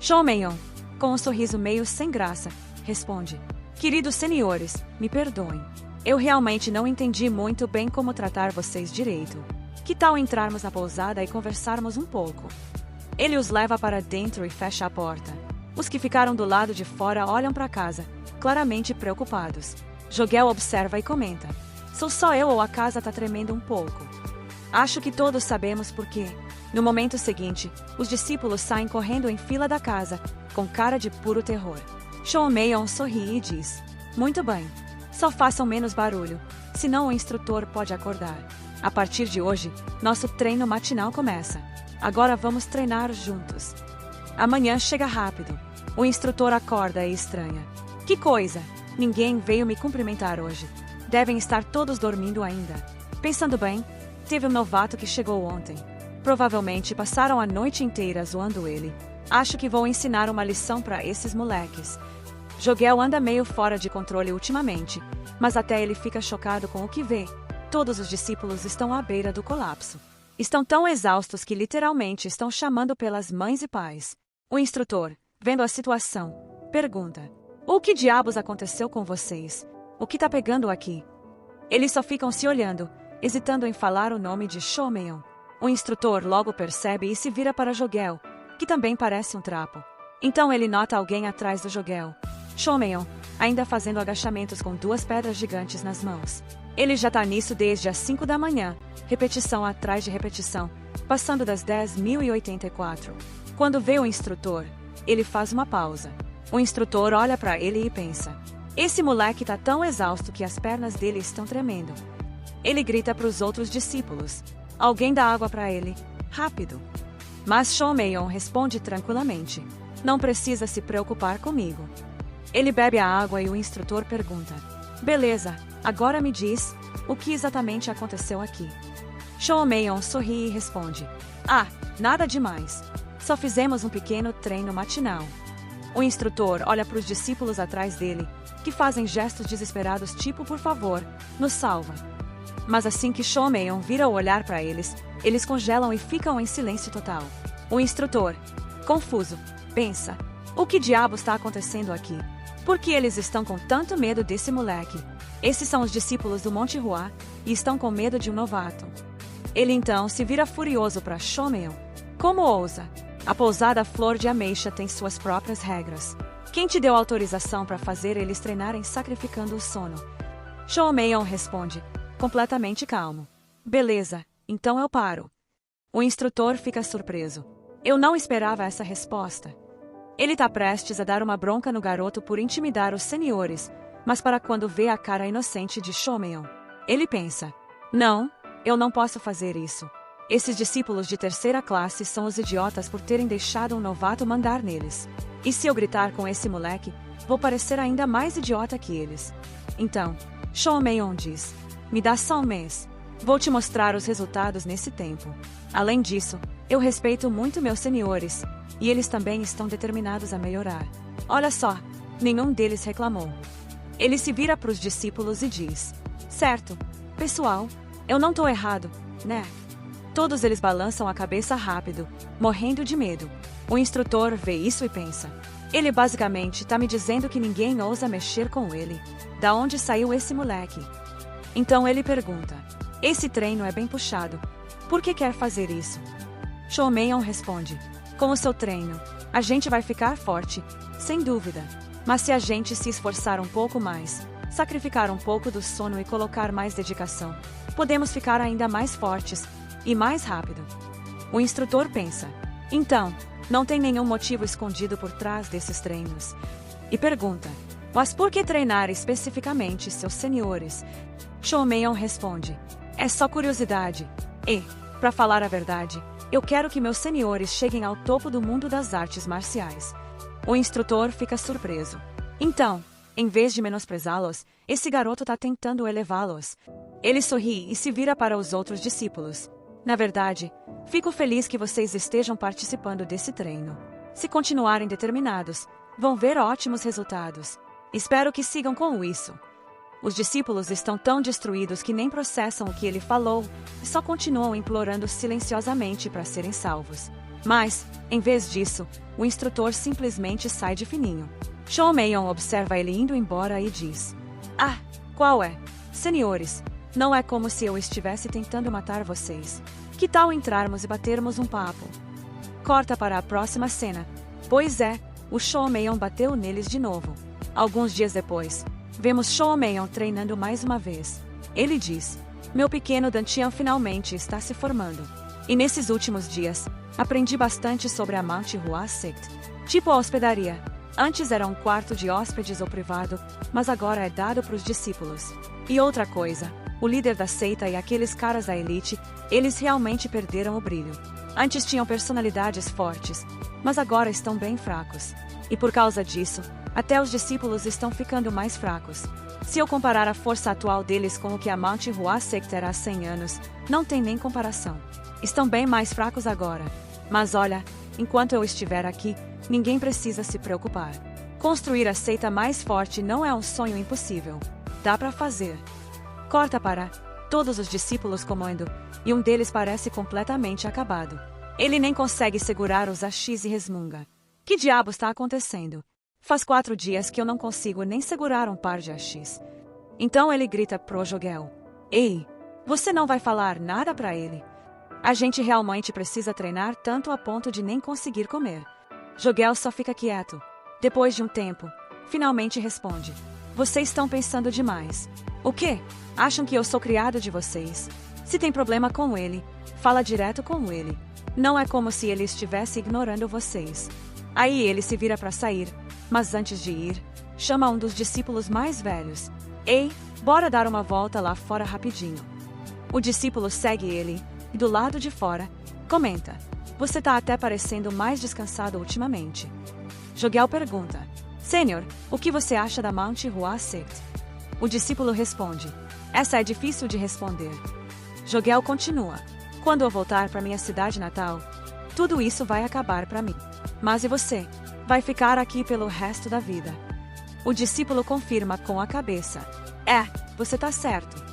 Shou Meion, com um sorriso meio sem graça, responde: queridos seniores, me perdoem. Eu realmente não entendi muito bem como tratar vocês direito. Que tal entrarmos na pousada e conversarmos um pouco? Ele os leva para dentro e fecha a porta. Os que ficaram do lado de fora olham para casa, claramente preocupados. Jogel observa e comenta: sou só eu ou a casa tá tremendo um pouco? Acho que todos sabemos por quê. No momento seguinte, os discípulos saem correndo em fila da casa, com cara de puro terror. Shou Meion sorri e diz: muito bem. Só façam menos barulho, senão o instrutor pode acordar. A partir de hoje, nosso treino matinal começa. Agora vamos treinar juntos. Amanhã chega rápido. O instrutor acorda e estranha. Que coisa! Ninguém veio me cumprimentar hoje. Devem estar todos dormindo ainda. Pensando bem, teve um novato que chegou ontem. Provavelmente passaram a noite inteira zoando ele. Acho que vou ensinar uma lição para esses moleques. Jogel anda meio fora de controle ultimamente, mas até ele fica chocado com o que vê. Todos os discípulos estão à beira do colapso. Estão tão exaustos que literalmente estão chamando pelas mães e pais. O instrutor, vendo a situação, pergunta: o que diabos aconteceu com vocês? O que tá pegando aqui? Eles só ficam se olhando, hesitando em falar o nome de Shou Meion. O instrutor logo percebe e se vira para Jogel, que também parece um trapo. Então ele nota alguém atrás do Jogel. Shou Meion, ainda fazendo agachamentos com 2 pedras gigantes nas mãos. Ele já tá nisso desde as 5 da manhã, repetição atrás de repetição, passando das 10.084. Quando vê o instrutor, ele faz uma pausa. O instrutor olha para ele e pensa: esse moleque tá tão exausto que as pernas dele estão tremendo. Ele grita para os outros discípulos: alguém dá água para ele, rápido. Mas Shou Meion responde tranquilamente: não precisa se preocupar comigo. Ele bebe a água e o instrutor pergunta: beleza, agora me diz, o que exatamente aconteceu aqui? Shou Meion sorri e responde: nada demais. Só fizemos um pequeno treino matinal. O instrutor olha para os discípulos atrás dele, que fazem gestos desesperados tipo por favor, nos salva. Mas assim que Shou Meion vira o olhar para eles, eles congelam e ficam em silêncio total. O instrutor, confuso, pensa: o que diabos está acontecendo aqui? Por que eles estão com tanto medo desse moleque? Esses são os discípulos do Monte Hua, e estão com medo de um novato. Ele então se vira furioso para Shou Meion. Como ousa? A pousada Flor de Ameixa tem suas próprias regras. Quem te deu autorização para fazer eles treinarem sacrificando o sono? Shou Meion responde, completamente calmo: beleza, então eu paro. O instrutor fica surpreso. Eu não esperava essa resposta. Ele tá prestes a dar uma bronca no garoto por intimidar os seniores, mas para quando vê a cara inocente de Shomeon, ele pensa: não, eu não posso fazer isso. Esses discípulos de terceira classe são os idiotas por terem deixado um novato mandar neles. E se eu gritar com esse moleque, vou parecer ainda mais idiota que eles. Então, Shomeon diz: me dá só um mês. Vou te mostrar os resultados nesse tempo. Além disso, eu respeito muito meus seniores, e eles também estão determinados a melhorar. Olha só, nenhum deles reclamou. Ele se vira para os discípulos e diz: certo, pessoal, eu não tô errado, né? Todos eles balançam a cabeça rápido, morrendo de medo. O instrutor vê isso e pensa: ele basicamente tá me dizendo que ninguém ousa mexer com ele. Da onde saiu esse moleque? Então ele pergunta: esse treino é bem puxado. Por que quer fazer isso? Shomeon responde: com o seu treino, a gente vai ficar forte, sem dúvida. Mas se a gente se esforçar um pouco mais, sacrificar um pouco do sono e colocar mais dedicação, podemos ficar ainda mais fortes e mais rápido. O instrutor pensa: então, não tem nenhum motivo escondido por trás desses treinos. E pergunta: mas por que treinar especificamente seus seniores? Shomeon responde: é só curiosidade. E, para falar a verdade, eu quero que meus seniores cheguem ao topo do mundo das artes marciais. O instrutor fica surpreso. Então, em vez de menosprezá-los, esse garoto está tentando elevá-los. Ele sorri e se vira para os outros discípulos. Na verdade, fico feliz que vocês estejam participando desse treino. Se continuarem determinados, vão ver ótimos resultados. Espero que sigam com isso. Os discípulos estão tão destruídos que nem processam o que ele falou e só continuam implorando silenciosamente para serem salvos. Mas, em vez disso, o instrutor simplesmente sai de fininho. Shomeon observa ele indo embora e diz: ah, qual é? Senhores, não é como se eu estivesse tentando matar vocês. Que tal entrarmos e batermos um papo? Corta para a próxima cena. Pois é, o Shomeon bateu neles de novo. Alguns dias depois, vemos Shomeon treinando mais uma vez. Ele diz: meu pequeno Dantian finalmente está se formando. E nesses últimos dias, aprendi bastante sobre a Mount Hua Sect. Tipo a hospedaria. Antes era um quarto de hóspedes ou privado, mas agora é dado para os discípulos. E outra coisa, o líder da seita e aqueles caras da elite, eles realmente perderam o brilho. Antes tinham personalidades fortes, mas agora estão bem fracos. E por causa disso, até os discípulos estão ficando mais fracos. Se eu comparar a força atual deles com o que a Mount Hua Sect era há 100 anos, não tem nem comparação. Estão bem mais fracos agora. Mas olha, enquanto eu estiver aqui, ninguém precisa se preocupar. Construir a seita mais forte não é um sonho impossível. Dá para fazer. Corta para todos os discípulos comando, e um deles parece completamente acabado. Ele nem consegue segurar os AX e resmunga. Que diabo está acontecendo? Faz 4 dias que eu não consigo nem segurar um par de AX. Então ele grita pro Jogel: ei, você não vai falar nada para ele? A gente realmente precisa treinar tanto a ponto de nem conseguir comer. Jogel só fica quieto. Depois de um tempo, finalmente responde: vocês estão pensando demais. O quê? Acham que eu sou criado de vocês? Se tem problema com ele, fala direto com ele. Não é como se ele estivesse ignorando vocês. Aí ele se vira para sair, mas antes de ir, chama um dos discípulos mais velhos. Ei, bora dar uma volta lá fora rapidinho. O discípulo segue ele, e do lado de fora, comenta: você tá até parecendo mais descansado ultimamente. Jogel pergunta: Sênior, o que você acha da Mount Hua Sect? O discípulo responde: essa é difícil de responder. Jogel continua: quando eu voltar para minha cidade natal, tudo isso vai acabar para mim. Mas e você? Vai ficar aqui pelo resto da vida. O discípulo confirma com a cabeça: é, você tá certo.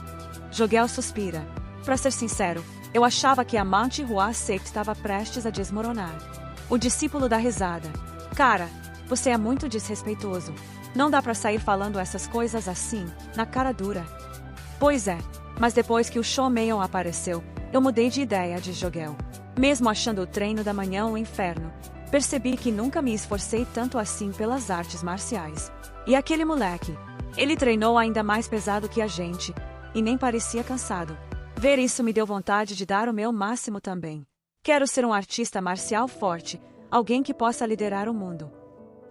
Jogel suspira: para ser sincero, eu achava que a Mount Hua Sect estava prestes a desmoronar. O discípulo dá risada: cara, você é muito desrespeitoso. Não dá para sair falando essas coisas assim, na cara dura. Pois é, mas depois que o Shomeon apareceu, eu mudei de ideia, diz Jogel. Mesmo achando o treino da manhã um inferno, percebi que nunca me esforcei tanto assim pelas artes marciais. E aquele moleque, ele treinou ainda mais pesado que a gente, e nem parecia cansado. Ver isso me deu vontade de dar o meu máximo também. Quero ser um artista marcial forte, alguém que possa liderar o mundo.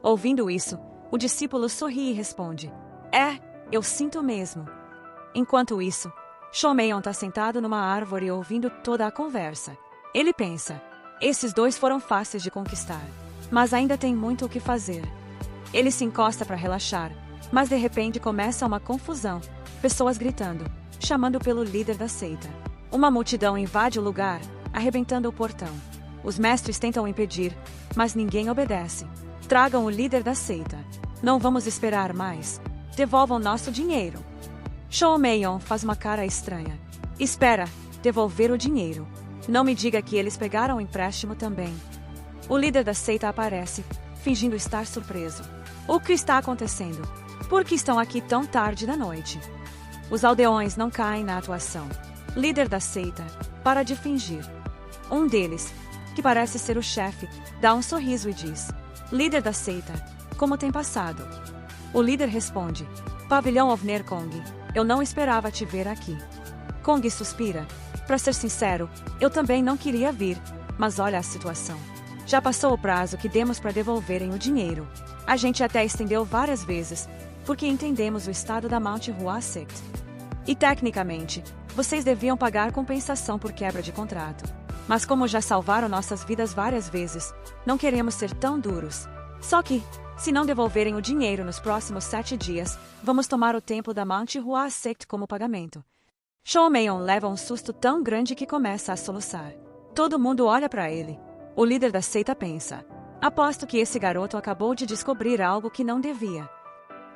Ouvindo isso, o discípulo sorri e responde: eu sinto mesmo. Enquanto isso, Shomeion está sentado numa árvore ouvindo toda a conversa. Ele pensa: esses dois foram fáceis de conquistar, mas ainda tem muito o que fazer. Ele se encosta para relaxar, mas de repente começa uma confusão, pessoas gritando, chamando pelo líder da seita. Uma multidão invade o lugar, arrebentando o portão. Os mestres tentam impedir, mas ninguém obedece. Tragam o líder da seita. Não vamos esperar mais. Devolvam nosso dinheiro. Shomeion faz uma cara estranha. Espera, devolver o dinheiro. Não me diga que eles pegaram o empréstimo também. O líder da seita aparece, fingindo estar surpreso. O que está acontecendo? Por que estão aqui tão tarde da noite? Os aldeões não caem na atuação. Líder da seita, para de fingir. Um deles, que parece ser o chefe, dá um sorriso e diz: líder da seita, como tem passado? O líder responde: Pavilhão Ovner Kong, eu não esperava te ver aqui. Kong suspira: para ser sincero, eu também não queria vir, mas olha a situação. Já passou o prazo que demos para devolverem o dinheiro. A gente até estendeu várias vezes, porque entendemos o estado da Mount Hua Sect. E tecnicamente, vocês deviam pagar compensação por quebra de contrato. Mas como já salvaram nossas vidas várias vezes, não queremos ser tão duros. Só que, se não devolverem o dinheiro nos próximos 7 dias, vamos tomar o templo da Mount Hua Sect como pagamento. Shomeion leva um susto tão grande que começa a soluçar. Todo mundo olha para ele. O líder da seita pensa: aposto que esse garoto acabou de descobrir algo que não devia.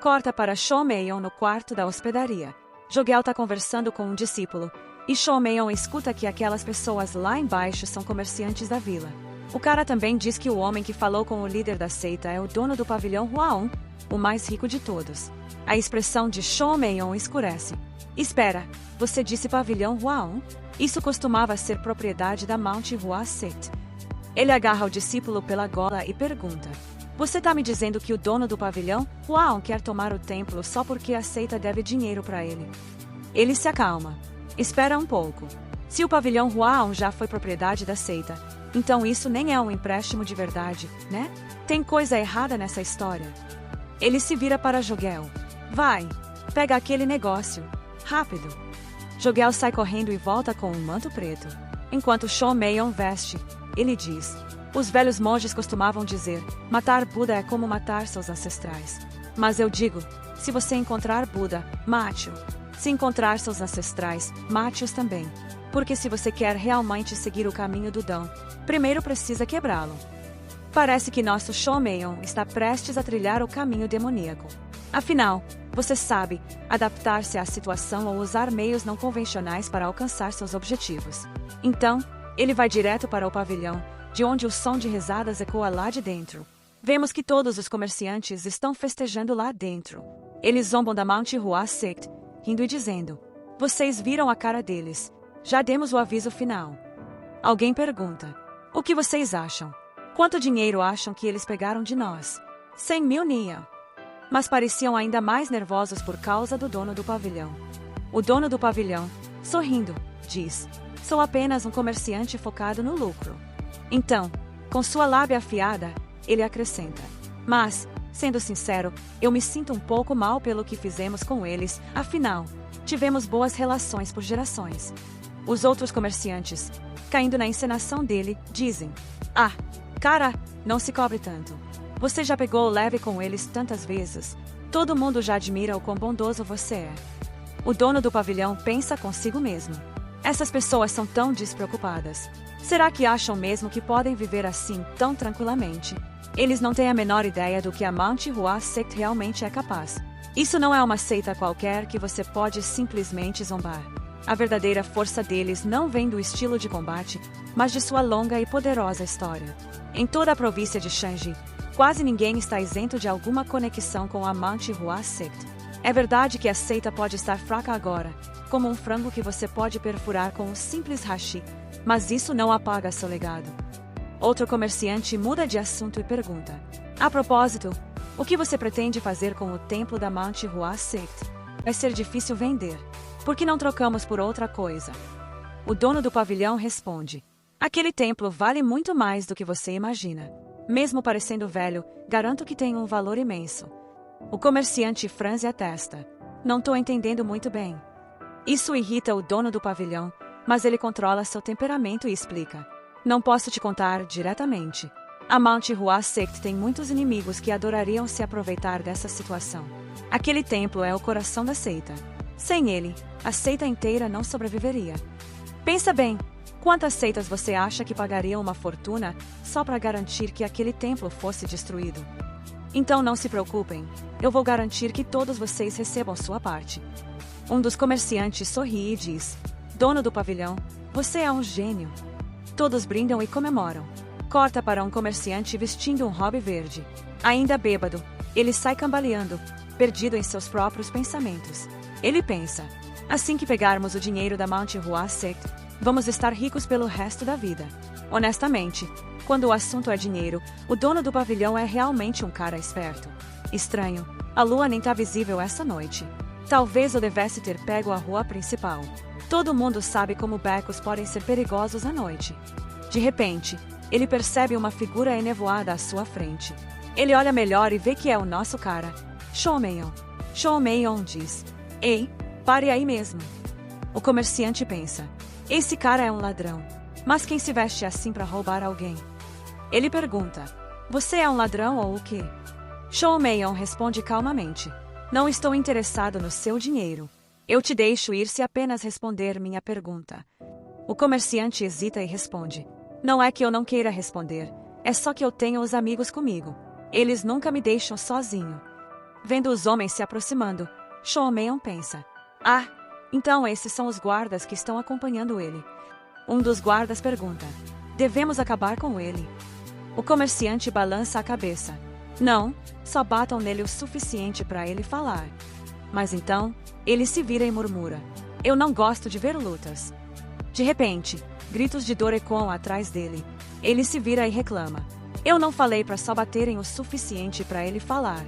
Corta para Shomeion no quarto da hospedaria. Jogel está conversando com um discípulo, e Shomeion escuta que aquelas pessoas lá embaixo são comerciantes da vila. O cara também diz que o homem que falou com o líder da seita é o dono do pavilhão Huaon, o mais rico de todos. A expressão de Shomeion escurece. Espera, você disse pavilhão Huaon? Isso costumava ser propriedade da Mount Hua Sect. Ele agarra o discípulo pela gola e pergunta: você tá me dizendo que o dono do pavilhão Huaon quer tomar o templo só porque a seita deve dinheiro para ele? Ele se acalma. Espera um pouco. Se o pavilhão Huaon já foi propriedade da seita, então isso nem é um empréstimo de verdade, né? Tem coisa errada nessa história. Ele se vira para Jogel. Vai, pega aquele negócio. Rápido. Jogel sai correndo e volta com um manto preto. Enquanto Shomeion veste, ele diz: os velhos monges costumavam dizer: matar Buda é como matar seus ancestrais. Mas eu digo: se você encontrar Buda, mate-o. Se encontrar seus ancestrais, mate-os também. Porque se você quer realmente seguir o caminho do Dão, primeiro precisa quebrá-lo. Parece que nosso Shomeion está prestes a trilhar o caminho demoníaco. Afinal, você sabe adaptar-se à situação ou usar meios não convencionais para alcançar seus objetivos. Então, ele vai direto para o pavilhão, de onde o som de risadas ecoa lá de dentro. Vemos que todos os comerciantes estão festejando lá dentro. Eles zombam da Mount Hua Sect, rindo e dizendo: vocês viram a cara deles. Já demos o aviso final. Alguém pergunta: o que vocês acham? Quanto dinheiro acham que eles pegaram de nós? 100.000 Nia. Mas pareciam ainda mais nervosos por causa do dono do pavilhão. O dono do pavilhão, sorrindo, diz: sou apenas um comerciante focado no lucro. Então, com sua lábia afiada, ele acrescenta: mas, sendo sincero, eu me sinto um pouco mal pelo que fizemos com eles, afinal, tivemos boas relações por gerações. Os outros comerciantes, caindo na encenação dele, dizem: ah, cara, não se cobre tanto. Você já pegou leve com eles tantas vezes. Todo mundo já admira o quão bondoso você é. O dono do pavilhão pensa consigo mesmo: essas pessoas são tão despreocupadas. Será que acham mesmo que podem viver assim tão tranquilamente? Eles não têm a menor ideia do que a Mount Hua Sect realmente é capaz. Isso não é uma seita qualquer que você pode simplesmente zombar. A verdadeira força deles não vem do estilo de combate, mas de sua longa e poderosa história. Em toda a província de Shanji, quase ninguém está isento de alguma conexão com a Mount Hua Sect. É verdade que a seita pode estar fraca agora, como um frango que você pode perfurar com um simples hashi, mas isso não apaga seu legado. Outro comerciante muda de assunto e pergunta: a propósito, o que você pretende fazer com o templo da Mount Hua Sect? Vai ser difícil vender. Por que não trocamos por outra coisa? O dono do pavilhão responde: Aquele templo vale muito mais do que você imagina. Mesmo parecendo velho, garanto que tem um valor imenso. O comerciante franze a testa. Não tô entendendo muito bem. Isso irrita o dono do pavilhão, mas ele controla seu temperamento e explica. Não posso te contar diretamente. A Mount Hua Sect tem muitos inimigos que adorariam se aproveitar dessa situação. Aquele templo é o coração da seita. Sem ele, a seita inteira não sobreviveria. Pensa bem, quantas seitas você acha que pagariam uma fortuna só para garantir que aquele templo fosse destruído? Então não se preocupem, eu vou garantir que todos vocês recebam sua parte. Um dos comerciantes sorri e diz: Dono do pavilhão, você é um gênio. Todos brindam e comemoram. Corta para um comerciante vestindo um robe verde. Ainda bêbado, ele sai cambaleando, perdido em seus próprios pensamentos. Ele pensa: assim que pegarmos o dinheiro da Mount Hua Sect, vamos estar ricos pelo resto da vida. Honestamente, quando o assunto é dinheiro, o dono do pavilhão é realmente um cara esperto. Estranho, a lua nem tá visível essa noite. Talvez eu devesse ter pego a rua principal. Todo mundo sabe como becos podem ser perigosos à noite. De repente, ele percebe uma figura enevoada à sua frente. Ele olha melhor e vê que é o nosso cara, Shou-meion. Shou-meion diz: Ei, pare aí mesmo. O comerciante pensa: esse cara é um ladrão. Mas quem se veste assim para roubar alguém? Ele pergunta: você é um ladrão ou o quê? Shou-meion responde calmamente: não estou interessado no seu dinheiro. Eu te deixo ir se apenas responder minha pergunta. O comerciante hesita e responde: não é que eu não queira responder, é só que eu tenho os amigos comigo. Eles nunca me deixam sozinho. Vendo os homens se aproximando, Shou-meion pensa: ah, então esses são os guardas que estão acompanhando ele. Um dos guardas pergunta: devemos acabar com ele? O comerciante balança a cabeça: não, só batam nele o suficiente para ele falar. Mas então, ele se vira e murmura: eu não gosto de ver lutas. De repente, gritos de dor ecoam atrás dele. Ele se vira e reclama: eu não falei para só baterem o suficiente para ele falar.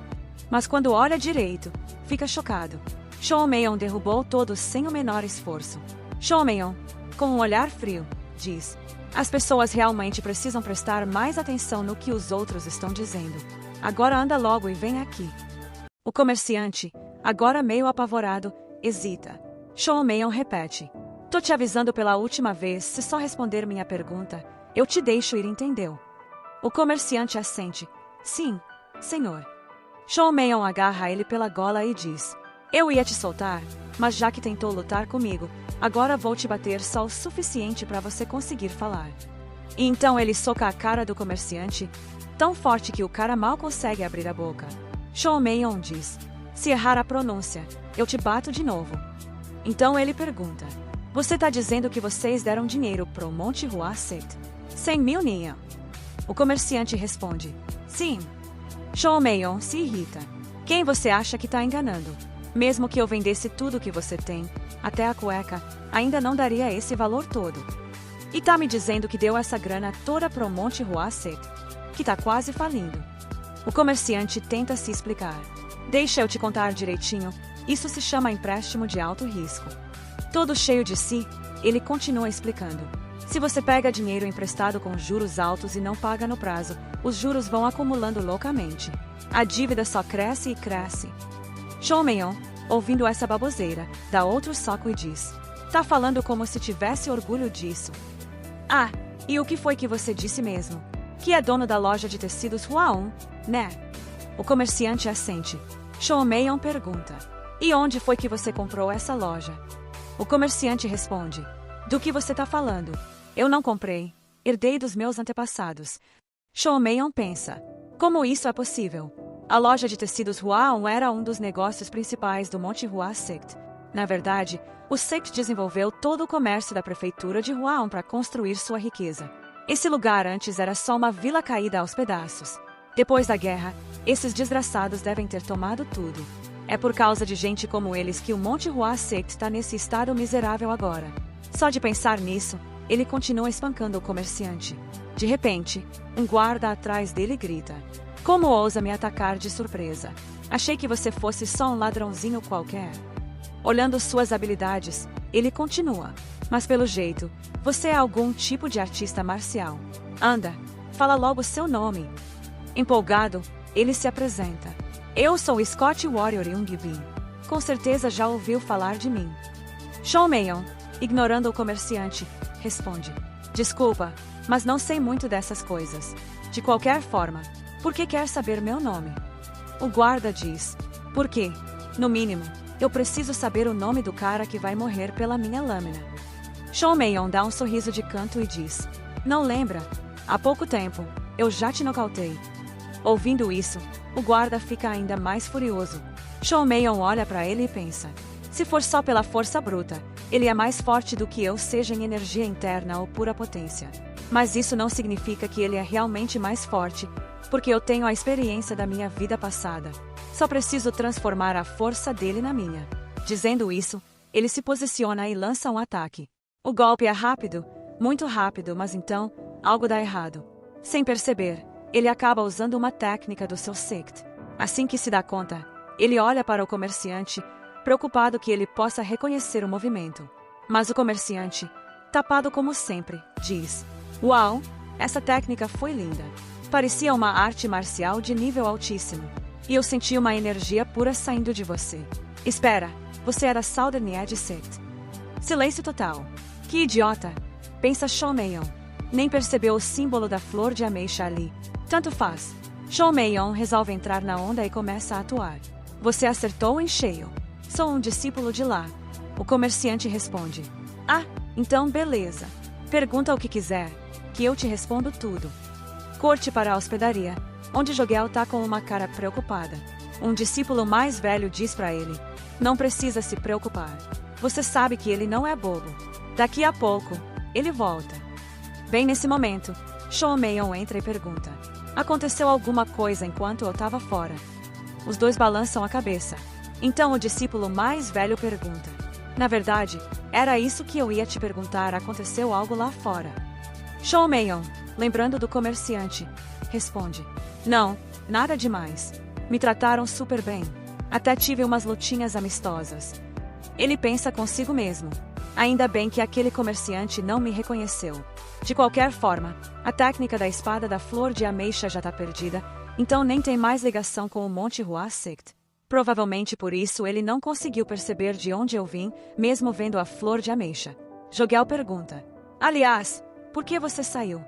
Mas quando olha direito, fica chocado. Shou-meion derrubou todos sem o menor esforço. Shou-meion, com um olhar frio, diz: as pessoas realmente precisam prestar mais atenção no que os outros estão dizendo. Agora anda logo e vem aqui. O comerciante, agora meio apavorado, hesita. Shou-meion repete: tô te avisando pela última vez, se só responder minha pergunta, eu te deixo ir, entendeu? O comerciante assente: sim, senhor. Shou-meion agarra ele pela gola e diz: eu ia te soltar, mas já que tentou lutar comigo, agora vou te bater só o suficiente para você conseguir falar. E então ele soca a cara do comerciante, tão forte que o cara mal consegue abrir a boca. Shou-meion diz: se errar a pronúncia, eu te bato de novo. Então ele pergunta: você tá dizendo que vocês deram dinheiro pro Mount Hua Sect? 100 mil ninha. O comerciante responde: sim. Shou-meion se irrita: quem você acha que tá enganando? Mesmo que eu vendesse tudo que você tem, até a cueca, ainda não daria esse valor todo. E tá me dizendo que deu essa grana toda pro Mount Hua Sect, que tá quase falindo. O comerciante tenta se explicar: deixa eu te contar direitinho, isso se chama empréstimo de alto risco. Todo cheio de si, ele continua explicando: se você pega dinheiro emprestado com juros altos e não paga no prazo, os juros vão acumulando loucamente. A dívida só cresce e cresce. Shou-meion, ouvindo essa baboseira, dá outro soco e diz: tá falando como se tivesse orgulho disso. Ah, e o que foi que você disse mesmo? Que é dono da loja de tecidos Huaon, né? O comerciante assente. Shou-meion pergunta: e onde foi que você comprou essa loja? O comerciante responde: do que você tá falando? Eu não comprei. Herdei dos meus antepassados. Shou-meion pensa: como isso é possível? A loja de tecidos Huaon era um dos negócios principais do Mount Hua Sect. Na verdade, o Sect desenvolveu todo o comércio da prefeitura de Huaon para construir sua riqueza. Esse lugar antes era só uma vila caída aos pedaços. Depois da guerra, esses desgraçados devem ter tomado tudo. É por causa de gente como eles que o Mount Hua Sect está nesse estado miserável agora. Só de pensar nisso, ele continua espancando o comerciante. De repente, um guarda atrás dele grita: como ousa me atacar de surpresa? Achei que você fosse só um ladrãozinho qualquer. Olhando suas habilidades, ele continua: Mas pelo jeito, você é algum tipo de artista marcial. Anda, fala logo seu nome. Empolgado, ele se apresenta. Eu sou Scott Warrior Young Bin. Com certeza já ouviu falar de mim. Sean Mayon, ignorando o comerciante, responde. Desculpa, mas não sei muito dessas coisas. De qualquer forma, por que quer saber meu nome? O guarda diz. Por quê? No mínimo, eu preciso saber o nome do cara que vai morrer pela minha lâmina. Sean Mayon dá um sorriso de canto e diz. Não lembra? Há pouco tempo, eu já te nocautei. Ouvindo isso, o guarda fica ainda mais furioso. Sean Mayon olha para ele e pensa. Se for só pela força bruta, ele é mais forte do que eu, seja em energia interna ou pura potência. Mas isso não significa que ele é realmente mais forte, porque eu tenho a experiência da minha vida passada. Só preciso transformar a força dele na minha. Dizendo isso, ele se posiciona e lança um ataque. O golpe é rápido, muito rápido, mas então, algo dá errado. Sem perceber, ele acaba usando uma técnica do seu sect. Assim que se dá conta, ele olha para o comerciante, preocupado que ele possa reconhecer o movimento. Mas o comerciante, tapado como sempre, diz: Uau, essa técnica foi linda. Parecia uma arte marcial de nível altíssimo. E eu senti uma energia pura saindo de você. Espera, você era Southern Edge Sect. Silêncio total. Que idiota! Pensa Sean Mayon. Nem percebeu o símbolo da flor de ameixa ali. Tanto faz. Sean Mayon resolve entrar na onda e começa a atuar. Você acertou em cheio. Sou um discípulo de lá. O comerciante responde. Ah, então beleza. Pergunta o que quiser, que eu te respondo tudo. Corte para a hospedaria, onde Jogel tá com uma cara preocupada. Um discípulo mais velho diz para ele. Não precisa se preocupar. Você sabe que ele não é bobo. Daqui a pouco, ele volta. Bem nesse momento, Sean Mayon entra e pergunta. Aconteceu alguma coisa enquanto eu estava fora? Os dois balançam a cabeça. Então o discípulo mais velho pergunta. Na verdade, era isso que eu ia te perguntar, aconteceu algo lá fora. Sean Mayon, lembrando do comerciante, responde. Não, nada demais. Me trataram super bem. Até tive umas lutinhas amistosas. Ele pensa consigo mesmo. Ainda bem que aquele comerciante não me reconheceu. De qualquer forma, a técnica da espada da flor de ameixa já tá perdida, então nem tem mais ligação com o Monte Hua Sect. Provavelmente por isso ele não conseguiu perceber de onde eu vim, mesmo vendo a flor de ameixa. Jogel pergunta. Aliás, por que você saiu?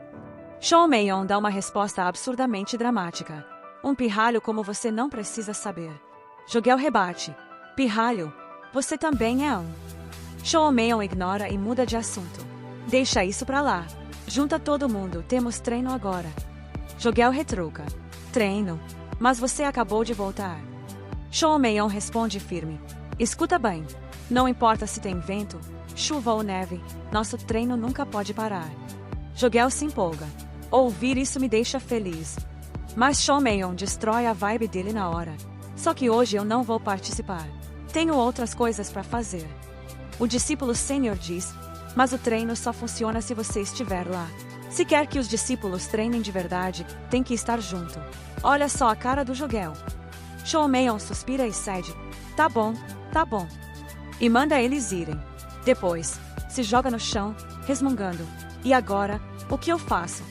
Sean Mayon dá uma resposta absurdamente dramática. Um pirralho como você não precisa saber. Jogel rebate. Pirralho? Você também é um. Sean Mayon ignora e muda de assunto. Deixa isso pra lá. Junta todo mundo, temos treino agora. Jogel retruca. Treino? Mas você acabou de voltar. Sean Mayon responde firme. Escuta bem. Não importa se tem vento, chuva ou neve, nosso treino nunca pode parar. Jogel se empolga. Ouvir isso me deixa feliz. Mas Sean Mayon destrói a vibe dele na hora. Só que hoje eu não vou participar. Tenho outras coisas para fazer. O discípulo sênior diz, mas o treino só funciona se você estiver lá. Se quer que os discípulos treinem de verdade, tem que estar junto. Olha só a cara do Jogel. Sean Mayon suspira e cede. Tá bom, tá bom. E manda eles irem. Depois, se joga no chão, resmungando. E agora, o que eu faço?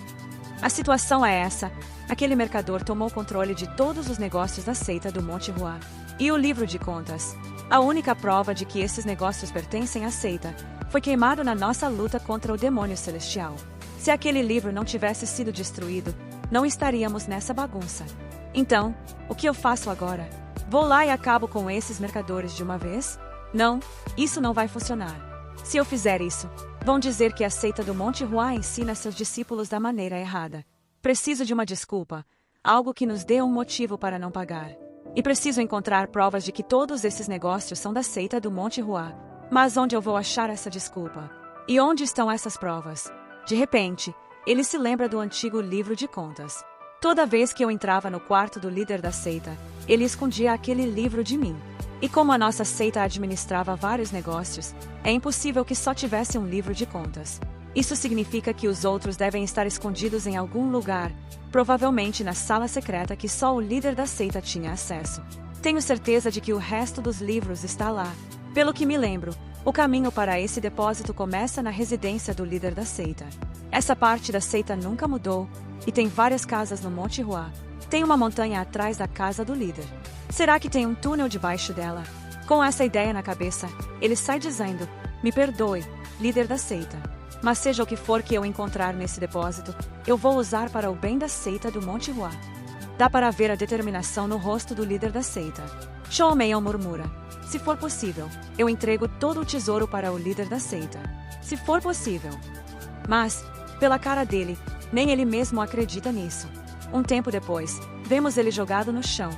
A situação é essa. Aquele mercador tomou controle de todos os negócios da seita do Monte Hua. E o livro de contas. A única prova de que esses negócios pertencem à seita foi queimado na nossa luta contra o demônio celestial. Se aquele livro não tivesse sido destruído, não estaríamos nessa bagunça. Então, o que eu faço agora? Vou lá e acabo com esses mercadores de uma vez? Não, isso não vai funcionar. Se eu fizer isso, vão dizer que a seita do Monte Hua ensina seus discípulos da maneira errada. Preciso de uma desculpa, algo que nos dê um motivo para não pagar. E preciso encontrar provas de que todos esses negócios são da seita do Monte Hua. Mas onde eu vou achar essa desculpa? E onde estão essas provas? De repente, ele se lembra do antigo livro de contas. Toda vez que eu entrava no quarto do líder da seita, ele escondia aquele livro de mim. E como a nossa seita administrava vários negócios, é impossível que só tivesse um livro de contas. Isso significa que os outros devem estar escondidos em algum lugar, provavelmente na sala secreta que só o líder da seita tinha acesso. Tenho certeza de que o resto dos livros está lá. Pelo que me lembro, O caminho para esse depósito começa na residência do líder da seita. Essa parte da seita nunca mudou, e tem várias casas no Monte Hua. Tem uma montanha atrás da casa do líder. Será que tem um túnel debaixo dela? Com essa ideia na cabeça, ele sai dizendo: "Me perdoe, líder da seita. Mas seja o que for que eu encontrar nesse depósito, eu vou usar para o bem da seita do Monte Hua." Dá para ver a determinação no rosto do líder da seita. Shou Meion murmura: "Se for possível, eu entrego todo o tesouro para o líder da seita. Se for possível." Mas, pela cara dele, nem ele mesmo acredita nisso. Um tempo depois, vemos ele jogado no chão,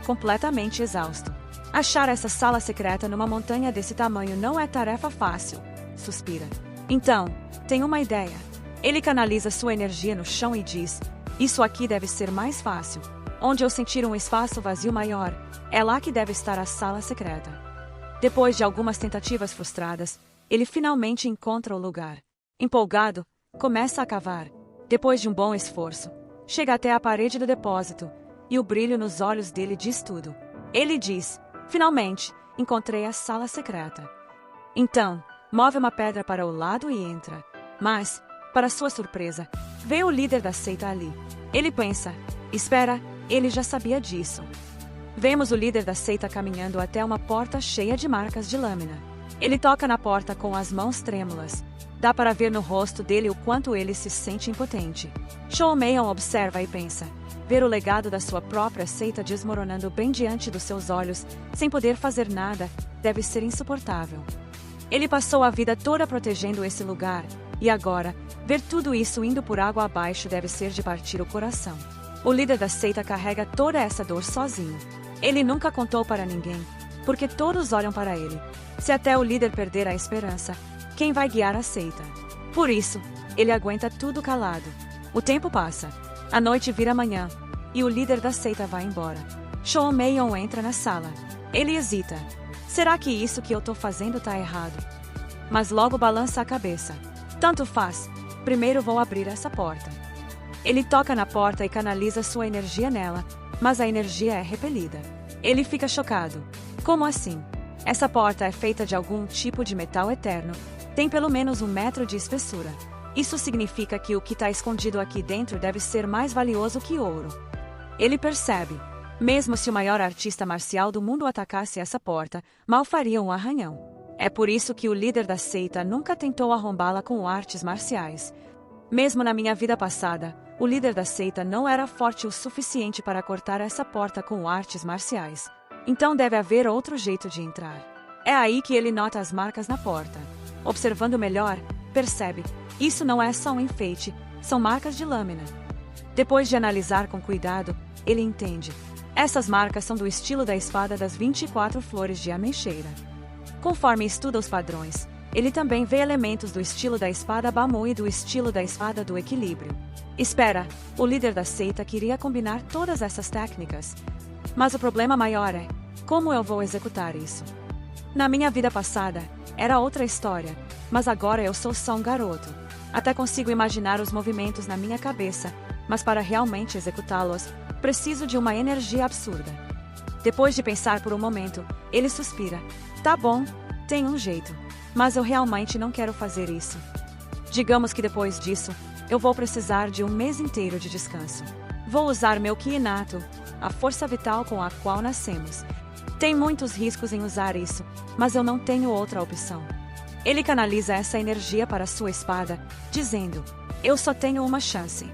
completamente exausto. Achar essa sala secreta numa montanha desse tamanho não é tarefa fácil, suspira. Então, tem uma ideia. Ele canaliza sua energia no chão e diz: "Isso aqui deve ser mais fácil. Onde eu sentir um espaço vazio maior, é lá que deve estar a sala secreta." Depois de algumas tentativas frustradas, ele finalmente encontra o lugar. Empolgado, começa a cavar. Depois de um bom esforço, chega até a parede do depósito, e o brilho nos olhos dele diz tudo. Ele diz: "Finalmente, encontrei a sala secreta." Então, move uma pedra para o lado e entra. Mas, para sua surpresa, vê o líder da seita ali. Ele pensa: "Espera, ele já sabia disso." Vemos o líder da seita caminhando até uma porta cheia de marcas de lâmina. Ele toca na porta com as mãos trêmulas. Dá para ver no rosto dele o quanto ele se sente impotente. Shou Meion observa e pensa: ver o legado da sua própria seita desmoronando bem diante dos seus olhos, sem poder fazer nada, deve ser insuportável. Ele passou a vida toda protegendo esse lugar, e agora, ver tudo isso indo por água abaixo deve ser de partir o coração. O líder da seita carrega toda essa dor sozinho. Ele nunca contou para ninguém, porque todos olham para ele. Se até o líder perder a esperança, quem vai guiar a seita? Por isso, ele aguenta tudo calado. O tempo passa. A noite vira manhã, e o líder da seita vai embora. Shou Meion entra na sala. Ele hesita. Será que isso que eu tô fazendo tá errado? Mas logo balança a cabeça. Tanto faz. Primeiro vou abrir essa porta. Ele toca na porta e canaliza sua energia nela, mas a energia é repelida. Ele fica chocado. Como assim? Essa porta é feita de algum tipo de metal eterno. Tem pelo menos 1 metro de espessura. Isso significa que o que está escondido aqui dentro deve ser mais valioso que ouro. Ele percebe. Mesmo se o maior artista marcial do mundo atacasse essa porta, mal faria um arranhão. É por isso que o líder da seita nunca tentou arrombá-la com artes marciais. Mesmo na minha vida passada, o líder da seita não era forte o suficiente para cortar essa porta com artes marciais. Então deve haver outro jeito de entrar. É aí que ele nota as marcas na porta. Observando melhor, percebe: isso não é só um enfeite, são marcas de lâmina. Depois de analisar com cuidado, ele entende. Essas marcas são do estilo da espada das 24 flores de ameixeira. Conforme estuda os padrões, ele também vê elementos do estilo da espada Bamu e do estilo da espada do equilíbrio. Espera, o líder da seita queria combinar todas essas técnicas. Mas o problema maior é: como eu vou executar isso? Na minha vida passada, era outra história, mas agora eu sou só um garoto. Até consigo imaginar os movimentos na minha cabeça, mas para realmente executá-los, preciso de uma energia absurda. Depois de pensar por um momento, ele suspira. Tá bom, tem um jeito, mas eu realmente não quero fazer isso. Digamos que depois disso, eu vou precisar de 1 mês inteiro de descanso. Vou usar meu Ki inato, a força vital com a qual nascemos. Tem muitos riscos em usar isso, mas eu não tenho outra opção. Ele canaliza essa energia para sua espada, dizendo: eu só tenho uma chance.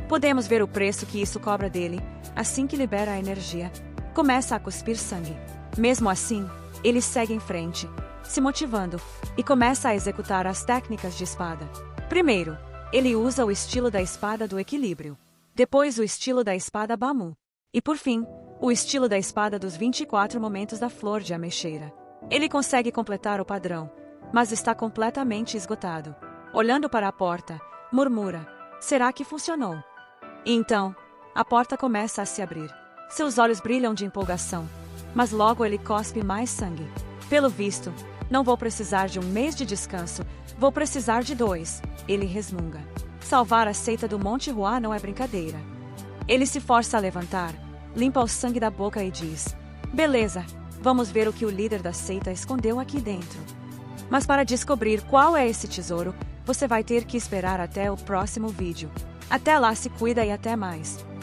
Podemos ver o preço que isso cobra dele. Assim que libera a energia, começa a cuspir sangue. Mesmo assim, ele segue em frente, se motivando, e começa a executar as técnicas de espada. Primeiro, ele usa o estilo da espada do equilíbrio. Depois o estilo da espada Bamu. E por fim, o estilo da espada dos 24 momentos da flor de ameixeira. Ele consegue completar o padrão, mas está completamente esgotado. Olhando para a porta, murmura: será que funcionou? E então, a porta começa a se abrir. Seus olhos brilham de empolgação, mas logo ele cospe mais sangue. Pelo visto, não vou precisar de 1 mês de descanso, vou precisar de 2, ele resmunga. Salvar a seita do Monte Hua não é brincadeira. Ele se força a levantar, limpa o sangue da boca e diz: beleza, vamos ver o que o líder da seita escondeu aqui dentro. Mas para descobrir qual é esse tesouro, você vai ter que esperar até o próximo vídeo. Até lá, se cuida e até mais.